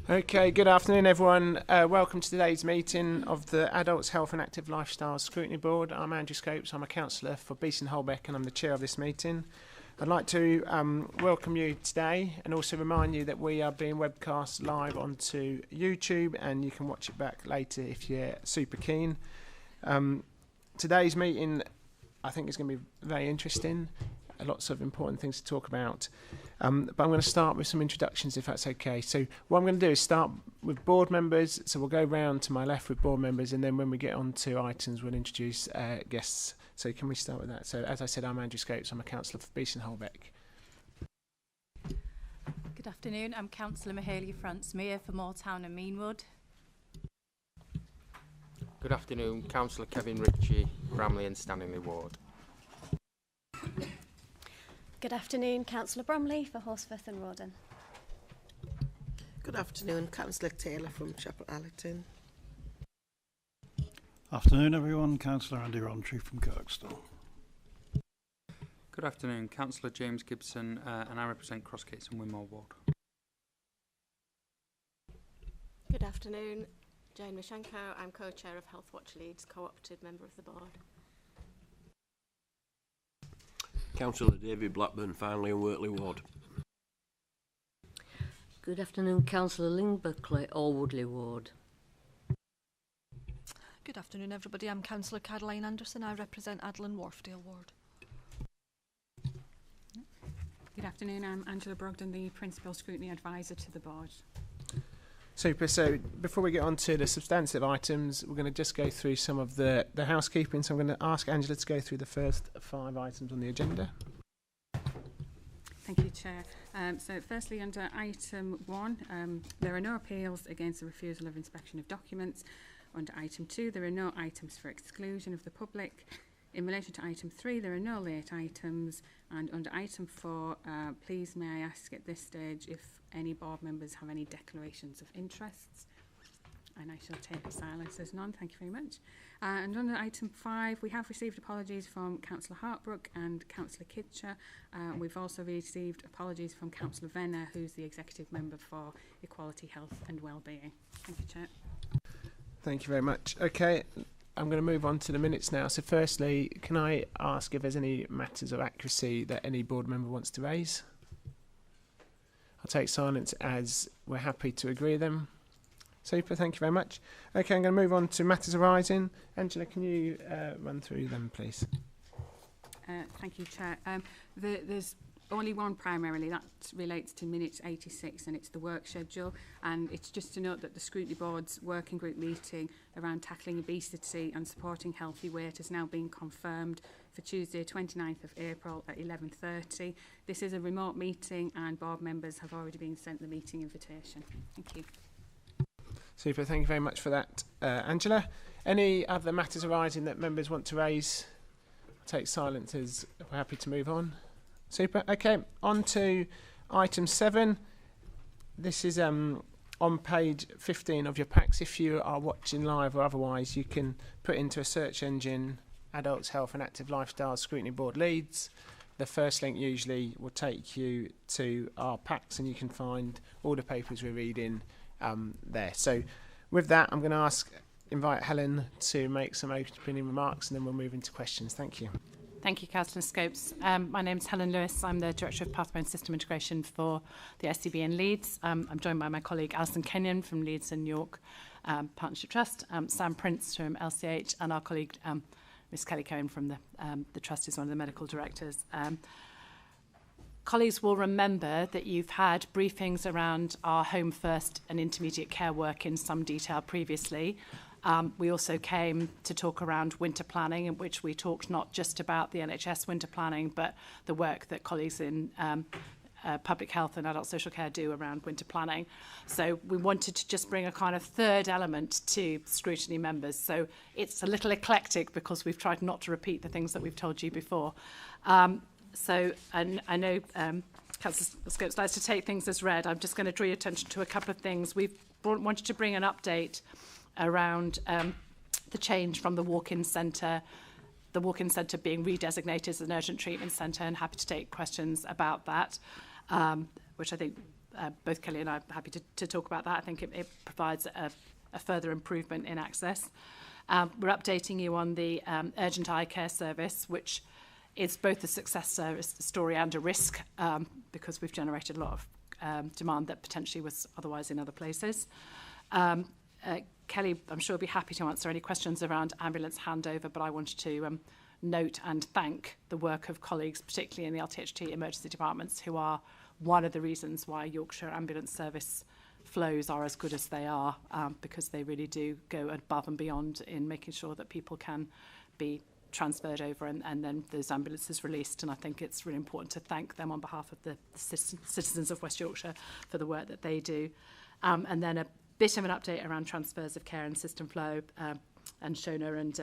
Okay, good afternoon everyone. Welcome to today's meeting of the Adults Health and Active Lifestyle Scrutiny Board. I'm Andrew Scopes, I'm a councillor for Beeson Holbeck and I'm the chair of this meeting. I'd like to welcome you today and also remind you that we are being webcast live onto YouTube and you can watch it back later if you're super keen. Today's meeting I think is going to be very interesting. Lots of important things to talk about. But I'm going to start with some introductions if that's okay. So what I'm going to do is start with board members. So we'll go round to my left with board members and then when we get on to items we'll introduce guests. So can we start with that? So as I said, I'm Andrew Scopes. I'm a councillor for Beeson Holbeck. Good afternoon. I'm Councillor Mahalia France-Mear for Moortown and Meanwood. Good afternoon. Councillor Kevin Ritchie, Bramley and Stanley Ward. Good afternoon, Councillor Bromley for Horsforth and Rawdon. Good afternoon, Councillor Taylor from Chapel Allerton. Afternoon everyone, Councillor Andy Rowntree from Kirkstall. Good afternoon, Councillor James Gibson and I represent Crossgates and Winmore Ward. Good afternoon, Jane Mishenko. I'm co-chair of Health Watch Leeds, co-opted member of the board. Councillor David Blackburn, Farnley and Wortley Ward. Good afternoon, Councillor Lynn Buckley, Woodley Ward. Good afternoon, everybody. I'm Councillor Caroline Anderson. I represent Adlin Wharfdale Ward. Good afternoon. I'm Angela Brogden, the Principal Scrutiny Advisor to the board. Super. So before we get on to the substantive items, we're going to just go through some of the housekeeping. So I'm going to ask Angela to go through the first 5 items on the agenda. Thank you, Chair. So firstly, under item 1, there are no appeals against the refusal of inspection of documents. Under item 2, there are no items for exclusion of the public. In relation to item 3, there are no late items. And under item 4, please may I ask at this stage if any board members have any declarations of interests. And I shall take silence as none. Thank you very much. And under item 5, we have received apologies from Councillor Hartbrook and Councillor Kitcher. We've also received apologies from Councillor Venner, who's the Executive Member for Equality, Health and Wellbeing. Thank you, Chair. Thank you very much. Okay, I'm going to move on to the minutes now. So firstly, can I ask if there's any matters of accuracy that any board member wants to raise? I'll take silence as we're happy to agree them. Super, thank you very much. Okay, I'm going to move on to matters arising. Angela, can you run through them, please? Thank you, Chair. There's only one primarily, that relates to minutes 86 and it's the work schedule, and it's just to note that the Scrutiny Board's working group meeting around tackling obesity and supporting healthy weight has now been confirmed for Tuesday 29th of April at 11:30. This is a remote meeting and board members have already been sent the meeting invitation. Thank you. Super, thank you very much for that, Angela. Any other matters arising that members want to raise? I'll take silence as we're happy to move on. Super. Okay, on to item 7. This is on page 15 of your packs. If you are watching live or otherwise, you can put into a search engine Adults Health and Active Lifestyle Scrutiny Board Leeds. The first link usually will take you to our packs and you can find all the papers we're reading there. So with that, I'm going to invite Helen to make some opening remarks and then we'll move into questions. Thank you. Thank you, Councillor Scopes. My name's Helen Lewis. I'm the Director of Pathway and System Integration for the SCB in Leeds. I'm joined by my colleague Alison Kenyon from Leeds and York Partnership Trust, Sam Prince from LCH, and our colleague Miss Kelly Cohen from the Trust is one of the medical directors. Colleagues will remember that you've had briefings around our Home First and intermediate care work in some detail previously. We also came to talk around winter planning, in which we talked not just about the NHS winter planning, but the work that colleagues in public health and adult social care do around winter planning. So we wanted to just bring a kind of third element to scrutiny members. So it's a little eclectic because we've tried not to repeat the things that we've told you before. So and I know Councillor Scopes likes to take things as read. I'm just going to draw your attention to a couple of things. We've wanted to bring an update around the change from the walk-in centre being redesignated as an urgent treatment centre, and happy to take questions about that, which I think both Kelly and I are happy to talk about that. I think it provides a further improvement in access. We're updating you on the urgent eye care service, which is both a success story and a risk, because we've generated a lot of demand that potentially was otherwise in other places. Kelly, I'm sure, will be happy to answer any questions around ambulance handover, but I wanted to note and thank the work of colleagues, particularly in the LTHT emergency departments, who are one of the reasons why Yorkshire ambulance service flows are as good as they are, because they really do go above and beyond in making sure that people can be transferred over and then those ambulances released. And I think it's really important to thank them on behalf of the citizens of West Yorkshire for the work that they do. And then a bit of an update around transfers of care and system flow, and Shona and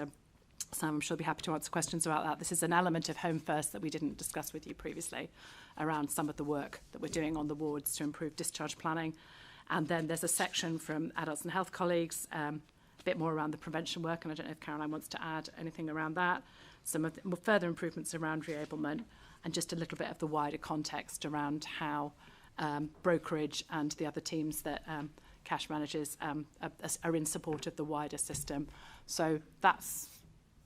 Sam, I'm sure, will be happy to answer questions about that. This is an element of Home First that we didn't discuss with you previously around some of the work that we're doing on the wards to improve discharge planning. And then there's a section from adults and health colleagues, a bit more around the prevention work, and I don't know if Caroline wants to add anything around that. Some of the further improvements around reablement, and just a little bit of the wider context around how brokerage and the other teams that cash managers are in support of the wider system. So that's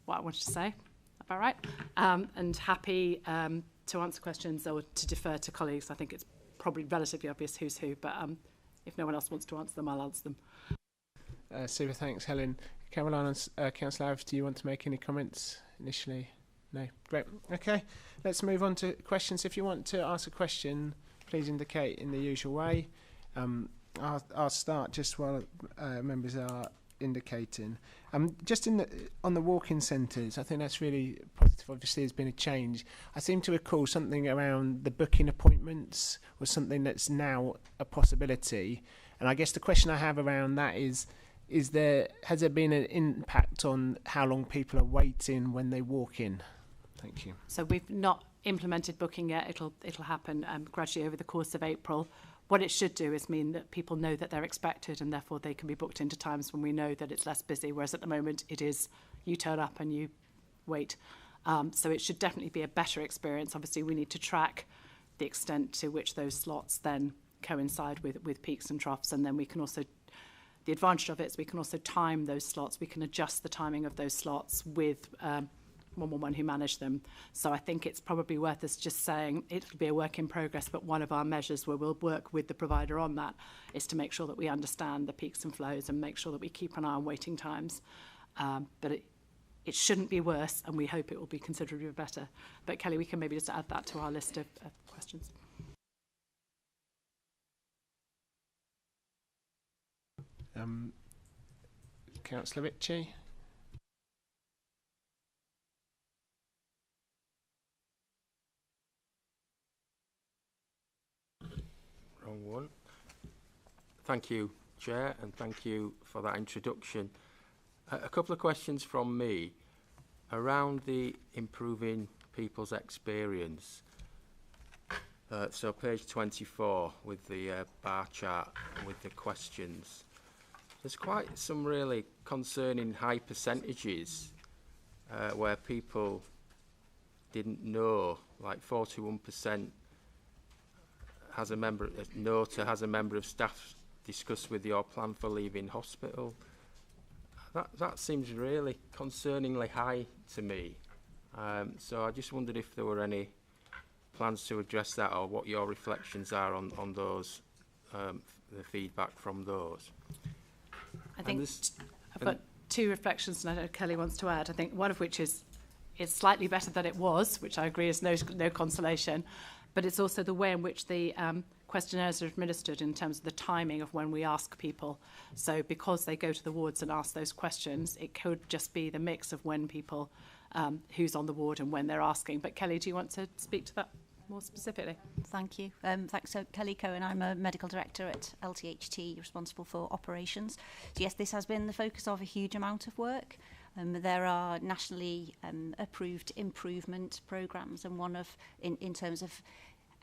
what I wanted to say. About right? And happy to answer questions or to defer to colleagues. I think it's probably relatively obvious who's who, but if no one else wants to answer them, I'll answer them. Super, thanks, Helen. Caroline and Councillor Alves, do you want to make any comments initially? No? Great. Okay, let's move on to questions. If you want to ask a question, please indicate in the usual way. I'll start just while members are indicating. Just on the walk-in centres, I think that's really positive. Obviously, there's been a change. I seem to recall something around the booking appointments was something that's now a possibility. And I guess the question I have around that is has there been an impact on how long people are waiting when they walk in? Thank you. So we've not implemented booking yet. It'll happen gradually over the course of April. What it should do is mean that people know that they're expected, and therefore they can be booked into times when we know that it's less busy, whereas at the moment it is you turn up and you wait. So it should definitely be a better experience. Obviously, we need to track the extent to which those slots then coincide with peaks and troughs, and then we can also, the advantage of it is we can also time those slots. We can adjust the timing of those slots with 111 who manage them. So I think it's probably worth us just saying it'll be a work in progress, but one of our measures where we'll work with the provider on that is to make sure that we understand the peaks and flows and make sure that we keep an eye on waiting times. But it shouldn't be worse, and we hope it will be considerably better. But Kelly, we can maybe just add that to our list of questions. Councillor Ritchie. Wrong one. Thank you, Chair, and thank you for that introduction. A couple of questions from me around the improving people's experience. So page 24 with the bar chart with the questions. There's quite some really concerning high percentages where people didn't know, like 41% has a member of staff discussed with your plan for leaving hospital. That seems really concerningly high to me. So I just wondered if there were any plans to address that, or what your reflections are on those, the feedback from those. I think I've got two reflections, and I don't know if Kelly wants to add. I think one of which is it's slightly better than it was, which I agree is no consolation, but it's also the way in which the questionnaires are administered in terms of the timing of when we ask people. So because they go to the wards and ask those questions, it could just be the mix of when people, who's on the ward and when they're asking. But Kelly, do you want to speak to that more specifically? Thank you. Thanks. So Kelly Cohen, I'm a medical director at LTHT, responsible for operations. So yes, this has been the focus of a huge amount of work. There are nationally approved improvement programmes, and one of, in terms of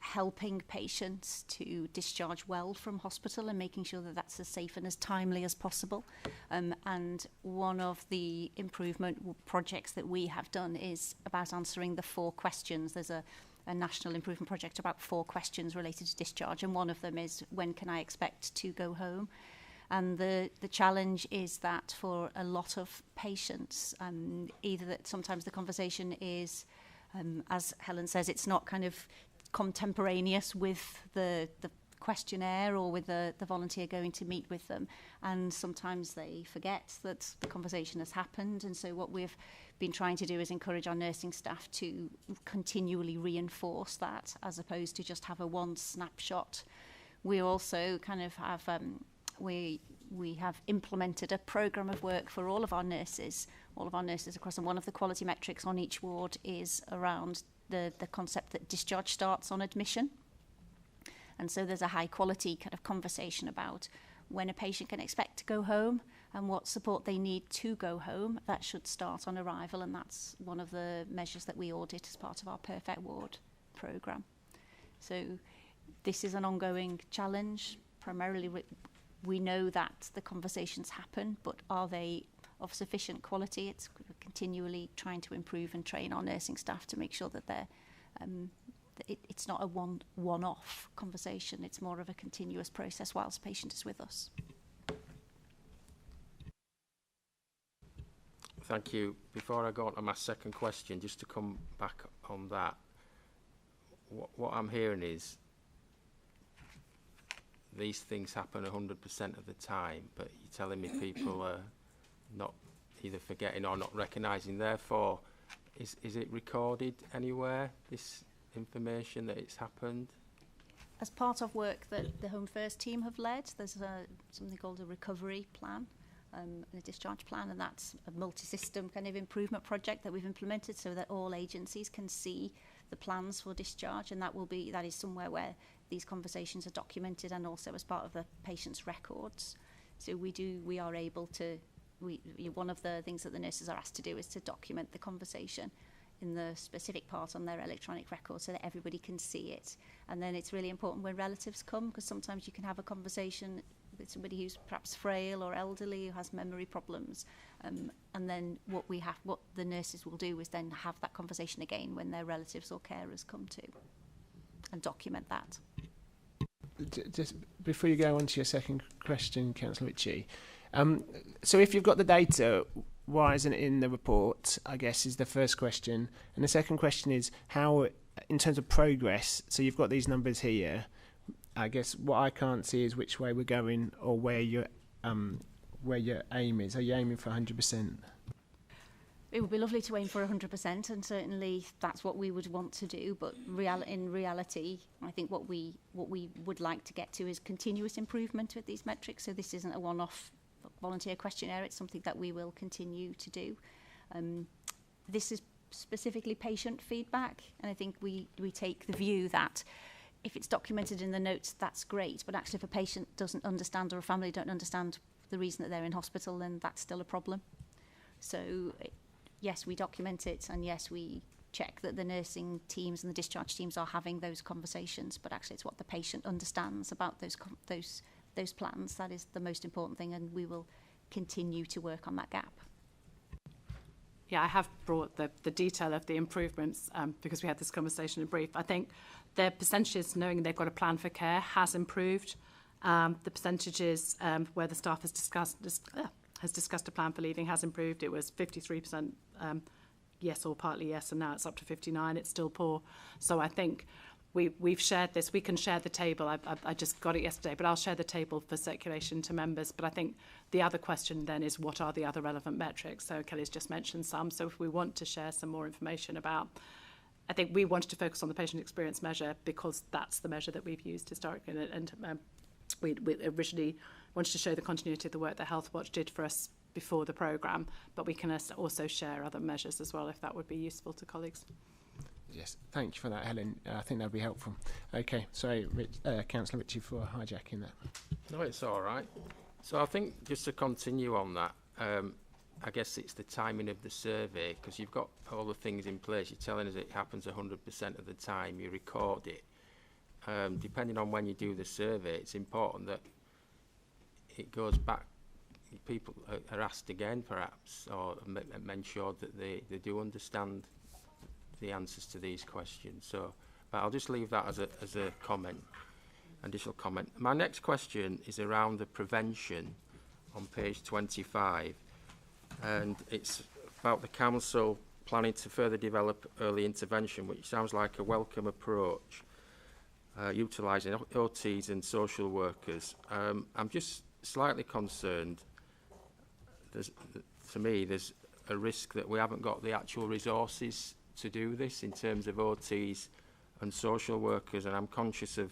helping patients to discharge well from hospital and making sure that that's as safe and as timely as possible. And one of the improvement projects that we have done is about answering the 4 questions. There's a a national improvement project about 4 questions related to discharge, and one of them is, when can I expect to go home? And the challenge is that for a lot of patients, either that sometimes the conversation is, as Helen says, it's not kind of contemporaneous with the questionnaire or with the volunteer going to meet with them, and sometimes they forget that the conversation has happened. And so what we've been trying to do is encourage our nursing staff to continually reinforce that, as opposed to just have a one snapshot. We also kind of have we have implemented a programme of work for all of our nurses across, and one of the quality metrics on each ward is around the concept that discharge starts on admission. And so there's a high quality kind of conversation about when a patient can expect to go home and what support they need to go home. That should start on arrival, and that's one of the measures that we audit as part of our Perfect Ward programme. So this is an ongoing challenge. Primarily we know that the conversations happen, but are they of sufficient quality? It's continually trying to improve and train our nursing staff to make sure that they're it's not a one-off conversation. It's more of a continuous process whilst the patient is with us. Thank you. Before I go on to my second question, just to come back on that, what I'm hearing is these things happen 100% of the time, but you're telling me people are not either forgetting or not recognising. Therefore, is it recorded anywhere, this information that it's happened? As part of work that the Home First team have led, there's something called a recovery plan, and a discharge plan, and that's a multi-system kind of improvement project that we've implemented so that all agencies can see the plans for discharge, and that is somewhere where these conversations are documented and also as part of the patient's records. So we are able to, one of the things that the nurses are asked to do is to document the conversation in the specific part on their electronic record so that everybody can see it. And then it's really important when relatives come, because sometimes you can have a conversation with somebody who's perhaps frail or elderly, who has memory problems, and then what the nurses will do is then have that conversation again when their relatives or carers come to, and document that. Just before you go on to your second question, Councillor Ritchie, so if you've got the data, why isn't it in the report, I guess, is the first question. And the second question is how, in terms of progress, so you've got these numbers here, I guess what I can't see is which way we're going or where your aim is. Are you aiming for 100%? It would be lovely to aim for 100%, and certainly that's what we would want to do. But in reality, I think what we would like to get to is continuous improvement with these metrics. So this isn't a one-off volunteer questionnaire. It's something that we will continue to do. This is specifically patient feedback, and I think we take the view that if it's documented in the notes, that's great. But actually, if a patient doesn't understand or a family don't understand the reason that they're in hospital, then that's still a problem. So yes, we document it, and yes, we check that the nursing teams and the discharge teams are having those conversations, but actually it's what the patient understands about those plans that is the most important thing, and we will continue to work on that gap. Yeah, I have brought the detail of the improvements because we had this conversation in brief. I think their percentages, knowing they've got a plan for care, has improved. The percentages where the staff has discussed a plan for leaving has improved. It was 53% yes or partly yes, and now it's up to 59%. It's still poor. So I think we've shared this. We can share the table. I just got it yesterday, but I'll share the table for circulation to members. But I think the other question then is, what are the other relevant metrics? So Kelly's just mentioned some. So if we want to share some more information about, I think we wanted to focus on the patient experience measure because that's the measure that we've used historically, and we originally wanted to show the continuity of the work that Healthwatch did for us before the programme, but we can also share other measures as well if that would be useful to colleagues. Yes, thank you for that, Helen. I think that would be helpful. Okay, sorry, Councillor Ritchie, for hijacking that. No, it's all right. So I think just to continue on that, I guess it's the timing of the survey, because you've got all the things in place. You're telling us it happens 100% of the time. You record it. Depending on when you do the survey, it's important that it goes back. People are asked again, perhaps, or make sure that they do understand the answers to these questions. So But I'll just leave that as a comment, additional comment. My next question is around the prevention on page 25, and it's about the council planning to further develop early intervention, which sounds like a welcome approach, utilising OTs and social workers. I'm just slightly concerned. To me, there's a risk that we haven't got the actual resources to do this in terms of OTs and social workers, and I'm conscious of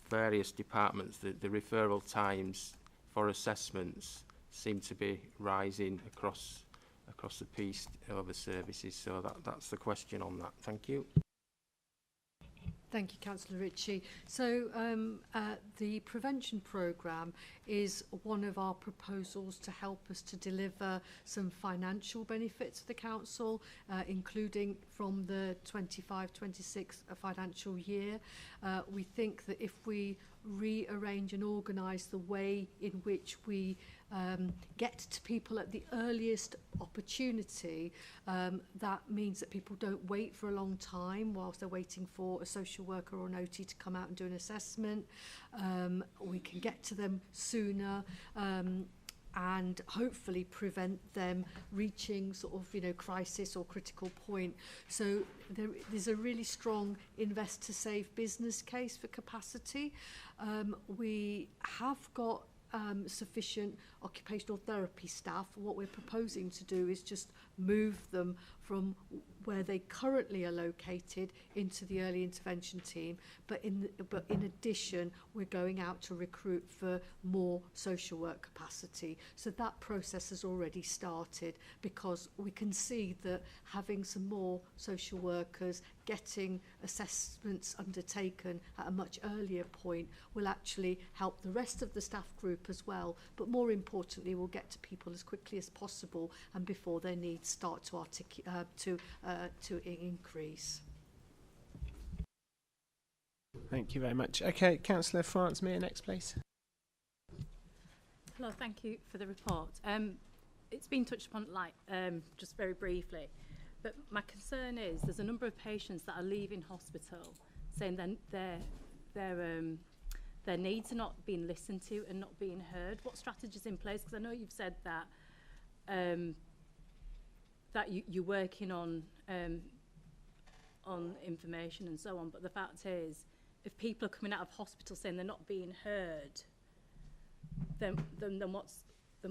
various departments, the referral times for assessments seem to be rising across the piece of the services. So that's the question on that. Thank you. Thank you, Councillor Ritchie. So the prevention programme is one of our proposals to help us to deliver some financial benefits to the council, including from the 25-26 financial year. We think that if we rearrange and organise the way in which we get to people at the earliest opportunity, that means that people don't wait for a long time whilst they're waiting for a social worker or an OT to come out and do an assessment. We can get to them sooner and hopefully prevent them reaching sort of, crisis or critical point. So there's a really strong invest to save business case for capacity. We have got sufficient occupational therapy staff. What we're proposing to do is just move them from where they currently are located into the early intervention team, but in addition we're going out to recruit for more social work capacity. So that process has already started, because we can see that having some more social workers getting assessments undertaken at a much earlier point will actually help the rest of the staff group as well, but more importantly will get to people as quickly as possible and before their needs start to increase. Thank you very much. Okay, Councillor France-Mear, next please. Hello, thank you for the report. It's been touched upon just very briefly, but my concern is there's a number of patients that are leaving hospital saying their needs are not being listened to and not being heard. What strategies in place? Because I know you've said that that you're working on information and so on, but the fact is, if people are coming out of hospital saying they're not being heard, then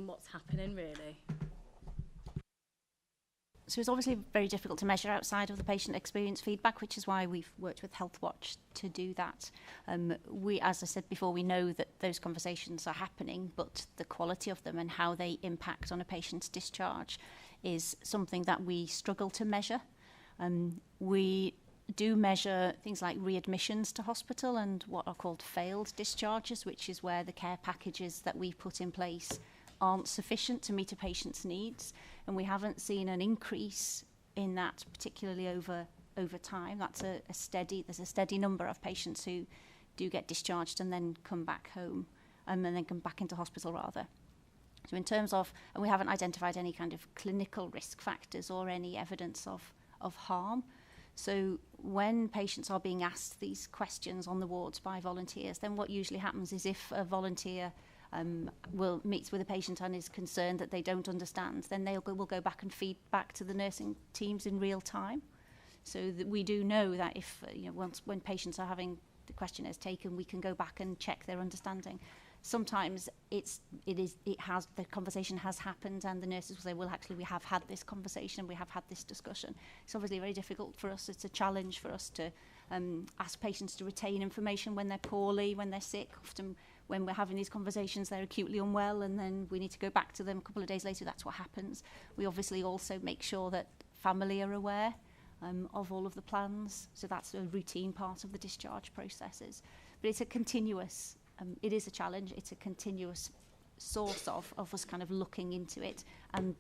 what's happening really? So it's obviously very difficult to measure outside of the patient experience feedback, which is why we've worked with Health Watch to do that. We, as I said before, we know that those conversations are happening, but the quality of them and how they impact on a patient's discharge is something that we struggle to measure. We do measure things like readmissions to hospital and what are called failed discharges, which is where the care packages that we put in place aren't sufficient to meet a patient's needs, and we haven't seen an increase in that, particularly over time. That's there's a steady number of patients who do get discharged and then come back home, and then come back into hospital rather. So in terms of, and we haven't identified any kind of clinical risk factors or any evidence of harm. So when patients are being asked these questions on the wards by volunteers, then what usually happens is if a volunteer meets with a patient and is concerned that they don't understand, then will go back and feed back to the nursing teams in real time. So that we do know that if when patients are having the questionnaires taken, we can go back and check their understanding. Sometimes the conversation has happened and the nurses will say, well, actually, we have had this conversation, we have had this discussion. It's obviously very difficult for us. It's a challenge for us to ask patients to retain information when they're poorly, when they're sick. Often when we're having these conversations, they're acutely unwell, and then we need to go back to them a couple of days later. That's what happens. We obviously also make sure that family are aware of all of the plans. So that's a routine part of the discharge processes. But it's a continuous, it is a challenge. It's a continuous source of us kind of looking into it, and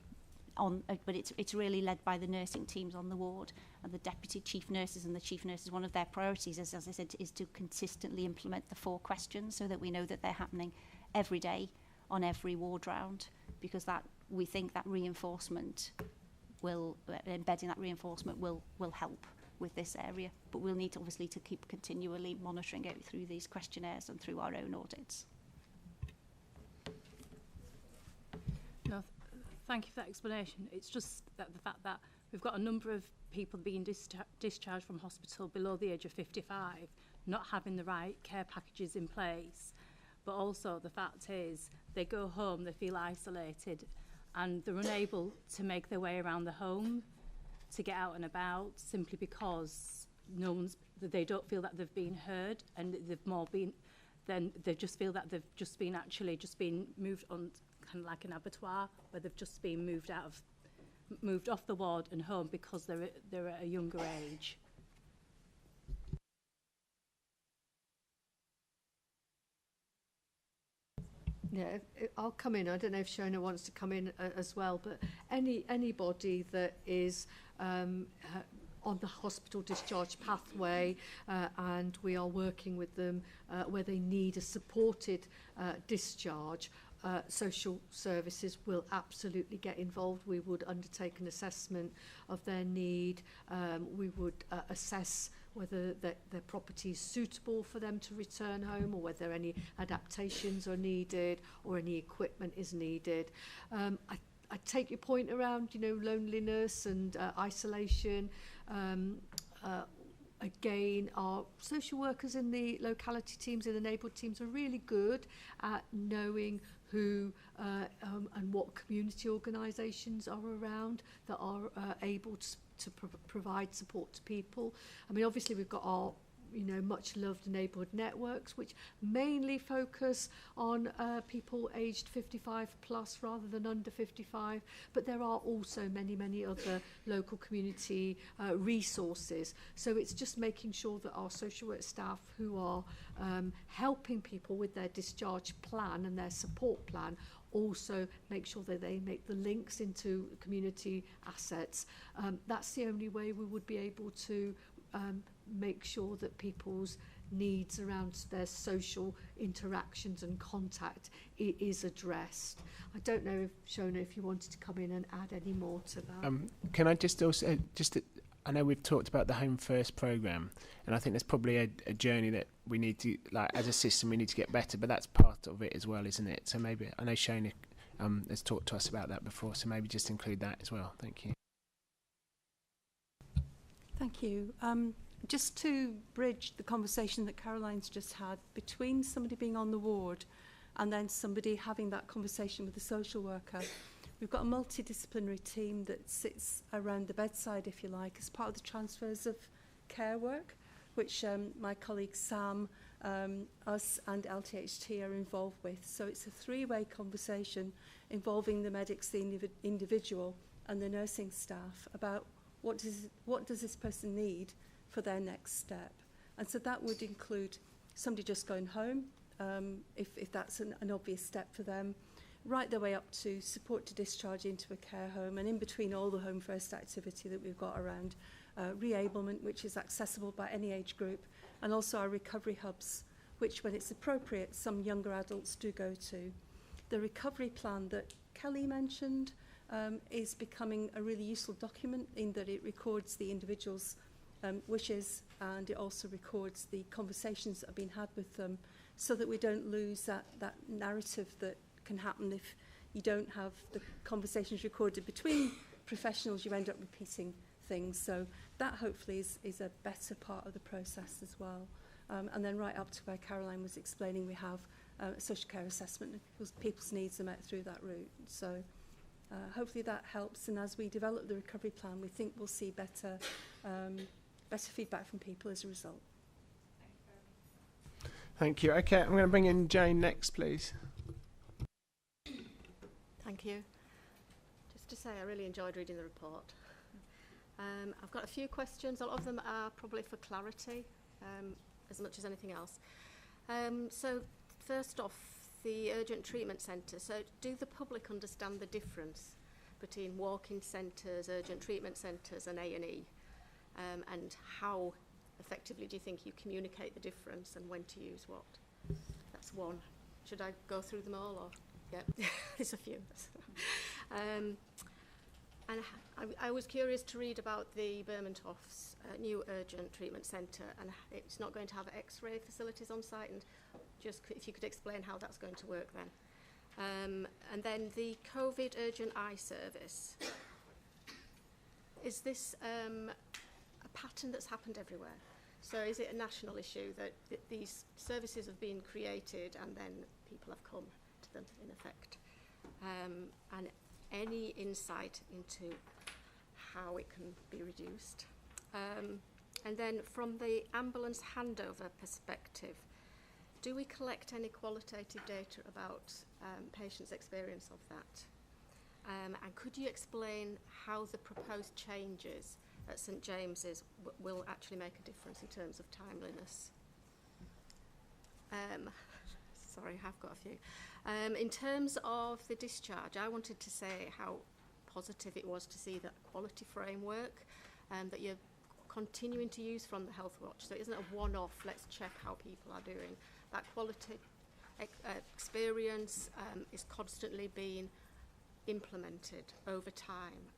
but it's really led by the nursing teams on the ward and the deputy chief nurses and the chief nurses. One of their priorities, as I said, is to consistently implement the 4 questions so that we know that they're happening every day on every ward round, because that we think that reinforcement will embedding that reinforcement will help with this area. But we'll need obviously to keep continually monitoring it through these questionnaires and through our own audits. No, thank you for that explanation. It's just that the fact that we've got a number of people being discharged from hospital below the age of 55, not having the right care packages in place, but also the fact is they go home, they feel isolated, and they're unable to make their way around the home to get out and about simply because they don't feel that they've been heard, and they just feel that they've just been moved on, kind of like an abattoir, where they've just been moved off the ward and home because they're at a younger age. Yeah, I'll come in. I don't know if Shona wants to come in as well, but anybody that is on the hospital discharge pathway and we are working with them where they need a supported discharge, social services will absolutely get involved. We would undertake an assessment of their need. We would assess whether their property is suitable for them to return home, or whether any adaptations are needed or any equipment is needed. I take your point around, loneliness and isolation. Again, our social workers in the locality teams, in the neighbourhood teams, are really good at knowing who and what community organisations are around that are able to provide support to people. I mean, obviously we've got our much loved neighbourhood networks, which mainly focus on people aged 55 plus rather than under 55, but there are also many other local community resources. So it's just making sure that our social work staff who are helping people with their discharge plan and their support plan also make sure that they make the links into community assets. That's the only way we would be able to make sure that people's needs around their social interactions and contact is addressed. I don't know, Shona, if you wanted to come in and add any more to that. Can I just also, I know we've talked about the Home First programme, and I think there's probably a journey that we need to, like, as a system, we need to get better, but that's part of it as well, isn't it? So maybe, I know Shona has talked to us about that before, so maybe just include that as well. Thank you. Thank you. Just to bridge the conversation that Caroline's just had between somebody being on the ward and then somebody having that conversation with the social worker, we've got a multidisciplinary team that sits around the bedside, if you like, as part of the transfers of care work, which my colleague Sam, us and LTHT are involved with. So it's a three-way conversation involving the medics, the individual and the nursing staff about what does this person need for their next step. And so that would include somebody just going home, if that's an obvious step for them, right the way up to support to discharge into a care home, and in between all the Home First activity that we've got around reablement, which is accessible by any age group, and also our recovery hubs, which when it's appropriate, some younger adults do go to. The recovery plan that Kelly mentioned is becoming a really useful document in that it records the individual's wishes, and it also records the conversations that have been had with them, so that we don't lose that narrative that can happen if you don't have the conversations recorded between professionals. You end up repeating things. So that hopefully is a better part of the process as well. And then right up to where Caroline was explaining, we have a social care assessment, because people's needs are met through that route. So hopefully that helps, and as we develop the recovery plan, we think we'll see better feedback from people as a result. Thank you. Okay, I'm going to bring in Jane next, please. Thank you. Just to say, I really enjoyed reading the report. I've got a few questions. A lot of them are probably for clarity, as much as anything else. So first off, the urgent treatment centre. So do the public understand the difference between walk-in centres, urgent treatment centres and A&E? And how effectively do you think you communicate the difference and when to use what? That's one. Should I go through them all, or? Yeah, there's a few. And I was curious to read about the Bermontoft's new urgent treatment centre, and it's not going to have X-ray facilities on site, and just if you could explain how that's going to work then. And then the COVID urgent eye service. Is this a pattern that's happened everywhere? So is it a national issue that these services have been created and then people have come to them in effect? And any insight into how it can be reduced? And then from the ambulance handover perspective, do we collect any qualitative data about patients' experience of that? And could you explain how the proposed changes at St James's will actually make a difference in terms of timeliness? Sorry, I've got a few. In terms of the discharge, I wanted to say how positive it was to see that quality framework that you're continuing to use from the Health Watch. So it isn't a one-off, let's check how people are doing. That quality experience is constantly being implemented over time.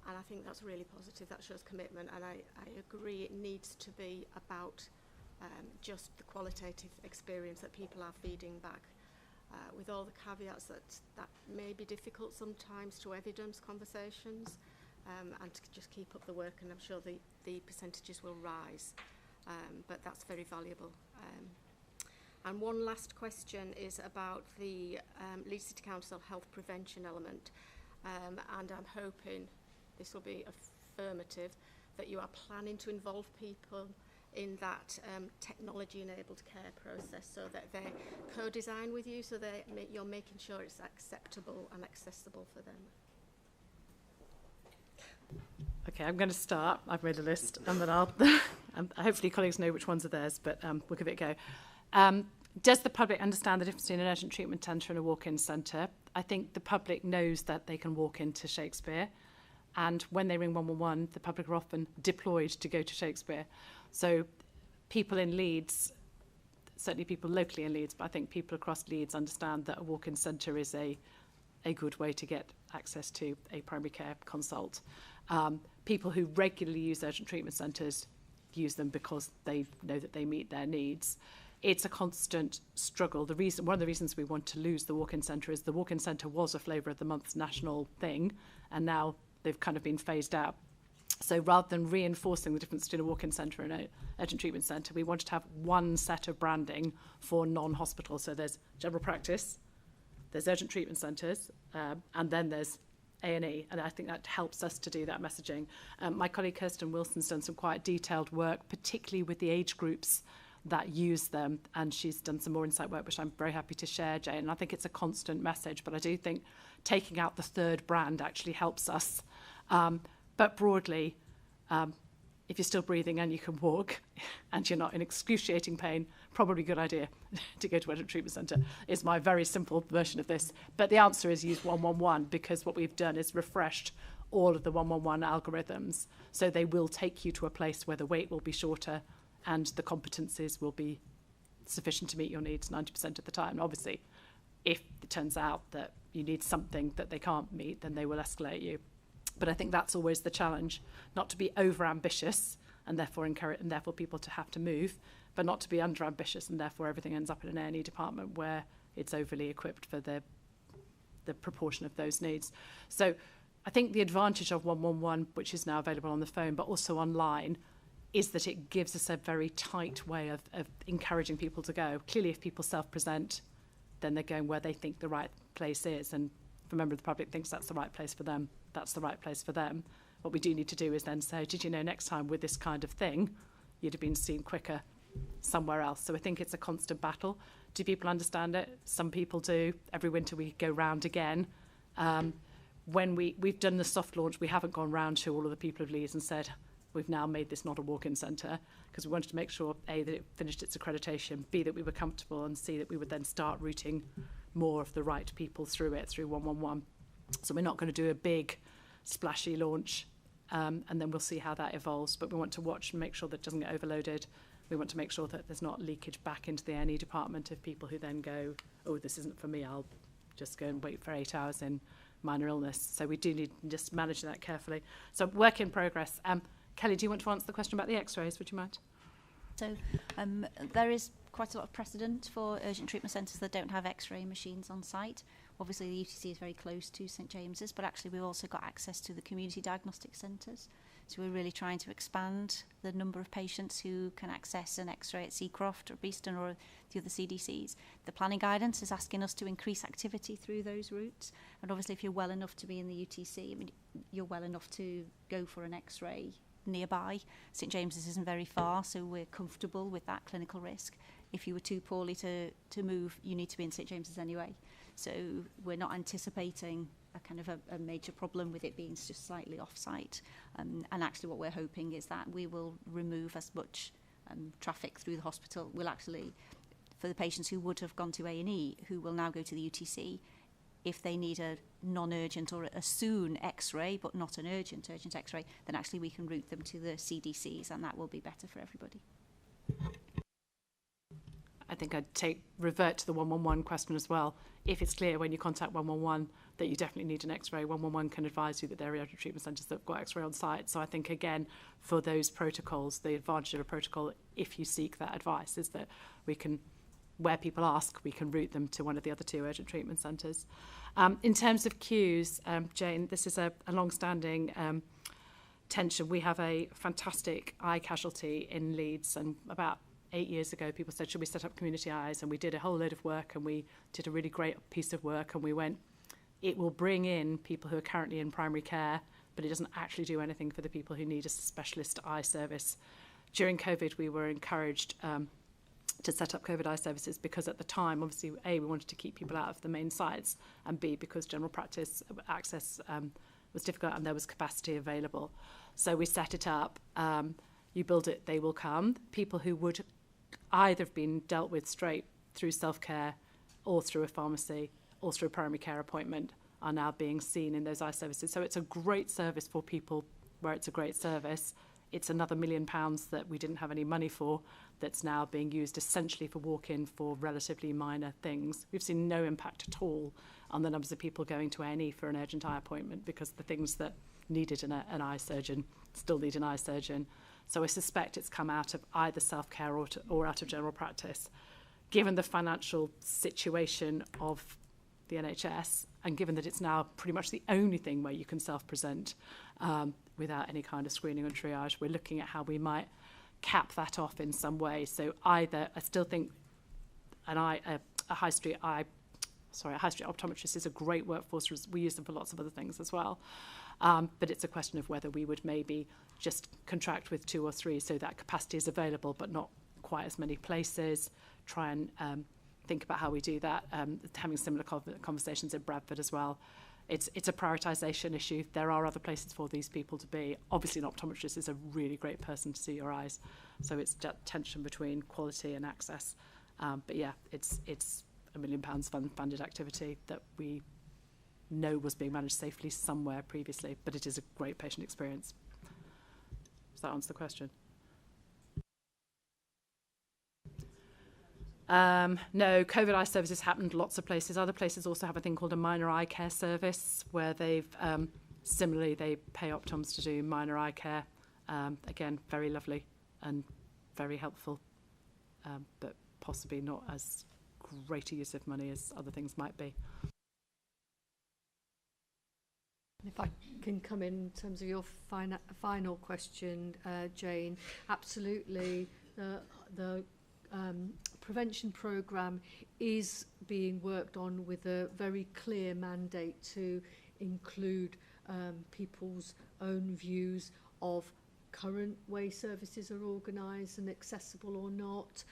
And I think that's really positive. That shows commitment, and I agree it needs to be about just the qualitative experience that people are feeding back, with all the caveats that may be difficult sometimes to evidence conversations, and to just keep up the work, and I'm sure the percentages will rise, but that's very valuable. And one last question is about the Leeds City Council health prevention element, and I'm hoping this will be affirmative, that you are planning to involve people in that technology-enabled care process, so that they co-design with you, so that you're making sure it's acceptable and accessible for them. Okay, I'm going to start. I've made a list, and then I'll hopefully colleagues know which ones are theirs, but we'll give it a go. Does the public understand the difference between an urgent treatment centre and a walk-in centre? I think the public knows that they can walk into Shakespeare, and when they ring 111, the public are often deployed to go to Shakespeare. So people in Leeds, certainly people locally in Leeds, but I think people across Leeds understand that a walk-in centre is a good way to get access to a primary care consult. People who regularly use urgent treatment centres use them because they know that they meet their needs. It's a constant struggle. One of the reasons we want to lose the walk-in centre is the walk-in centre was a flavour of the month's national thing, and now they've kind of been phased out. So rather than reinforcing the difference between a walk-in centre and an urgent treatment centre, we wanted to have one set of branding for non-hospital. So there's general practice, there's urgent treatment centres, and then there's A&E, and I think that helps us to do that messaging. My colleague Kirsten Wilson's done some quite detailed work, particularly with the age groups that use them, and she's done some more insight work, which I'm very happy to share, Jane. And I think it's a constant message, but I do think taking out the third brand actually helps us. But broadly, if you're still breathing and you can walk and you're not in excruciating pain, probably a good idea to go to urgent treatment centre, is my very simple version of this. But the answer is use 111, because what we've done is refreshed all of the 111 algorithms. So they will take you to a place where the wait will be shorter and the competencies will be sufficient to meet your needs 90% of the time. And obviously, if it turns out that you need something that they can't meet, then they will escalate you. But I think that's always the challenge, not to be over-ambitious and therefore encourage, and therefore people to have to move, but not to be under-ambitious and therefore everything ends up in an A&E department where it's overly equipped for the proportion of those needs. So I think the advantage of 111, which is now available on the phone, but also online, is that it gives us a very tight way of encouraging people to go. Clearly, if people self-present, then they're going where they think the right place is. And if a member of the public thinks that's the right place for them, that's the right place for them. What we do need to do is then say, did you know next time with this kind of thing, you'd have been seen quicker somewhere else? So I think it's a constant battle. Do people understand it? Some people do. Every winter we go round again. When we've done the soft launch, we haven't gone round to all of the people of Leeds and said, we've now made this not a walk-in centre, because we wanted to make sure, A, that it finished its accreditation, B, that we were comfortable, and C, that we would then start routing more of the right people through it, through 111. So we're not going to do a big, splashy launch, and then we'll see how that evolves. But we want to watch and make sure that it doesn't get overloaded. We want to make sure that there's not leakage back into the A&E department of people who then go, oh, this isn't for me, I'll just go and wait for 8 hours in minor illness. So we do need to just manage that carefully. So work in progress. Kelly, do you want to answer the question about the x-rays? Would you mind? So there is quite a lot of precedent for urgent treatment centres that don't have x-ray machines on site. Obviously the UTC is very close to St James's, but actually we've also got access to the community diagnostic centres. So we're really trying to expand the number of patients who can access an x-ray at Seacroft or Beeston or the other CDCs. The planning guidance is asking us to increase activity through those routes. And obviously if you're well enough to be in the UTC, I mean, you're well enough to go for an x-ray nearby. St James's isn't very far, so we're comfortable with that clinical risk. If you were too poorly to move, you need to be in St James's anyway. So we're not anticipating a kind of a major problem with it being just slightly off-site. And actually what we're hoping is that we will remove as much traffic through the hospital. We'll actually, for the patients who would have gone to A&E, who will now go to the UTC, if they need a non-urgent or a soon x-ray, but not an urgent x-ray, then actually we can route them to the CDCs, and that will be better for everybody. I think I'd revert to the 111 question as well. If it's clear when you contact 111 that you definitely need an x-ray, 111 can advise you that there are urgent treatment centres that have got x-ray on site. So I think, again, for those protocols, the advantage of a protocol, if you seek that advice, is that we can, where people ask, we can route them to one of the other two urgent treatment centres. In terms of queues, Jane, this is a long-standing tension. We have a fantastic eye casualty in Leeds, and about 8 years ago, people said, should we set up community eyes? And we did a whole load of work, and we did a really great piece of work, and we went, it will bring in people who are currently in primary care, but it doesn't actually do anything for the people who need a specialist eye service. During COVID, we were encouraged to set up COVID eye services because at the time, obviously, A, we wanted to keep people out of the main sites, and B, because general practice access was difficult and there was capacity available. So we set it up. You build it, they will come. People who would either have been dealt with straight through self-care or through a pharmacy or through a primary care appointment are now being seen in those eye services. So it's a great service for people where it's a great service. It's another £1 million that we didn't have any money for that's now being used essentially for walk-in for relatively minor things. We've seen no impact at all on the numbers of people going to A&E for an urgent eye appointment because the things that needed an eye surgeon still need an eye surgeon. So I suspect it's come out of either self-care or out of general practice. Given the financial situation of the NHS, and given that it's now pretty much the only thing where you can self-present without any kind of screening or triage, we're looking at how we might cap that off in some way. So either, I still think a high street optometrist is a great workforce. We use them for lots of other things as well. But it's a question of whether we would maybe just contract with 2 or 3 so that capacity is available but not quite as many places. Try and think about how we do that. Having similar conversations in Bradford as well. It's a prioritisation issue. There are other places for these people to be. Obviously, an optometrist is a really great person to see your eyes. So it's that tension between quality and access. But yeah, it's £1 million funded activity that we know was being managed safely somewhere previously, but it is a great patient experience. Does that answer the question? No, COVID eye services happened lots of places. Other places also have a thing called a minor eye care service where they've, similarly, they pay optoms to do minor eye care. Again, very lovely and very helpful, but possibly not as great a use of money as other things might be. If I can come in terms of your final question, Jane, absolutely. The prevention programme is being worked on with a very clear mandate to include people's own views of current way services are organised and accessible or not,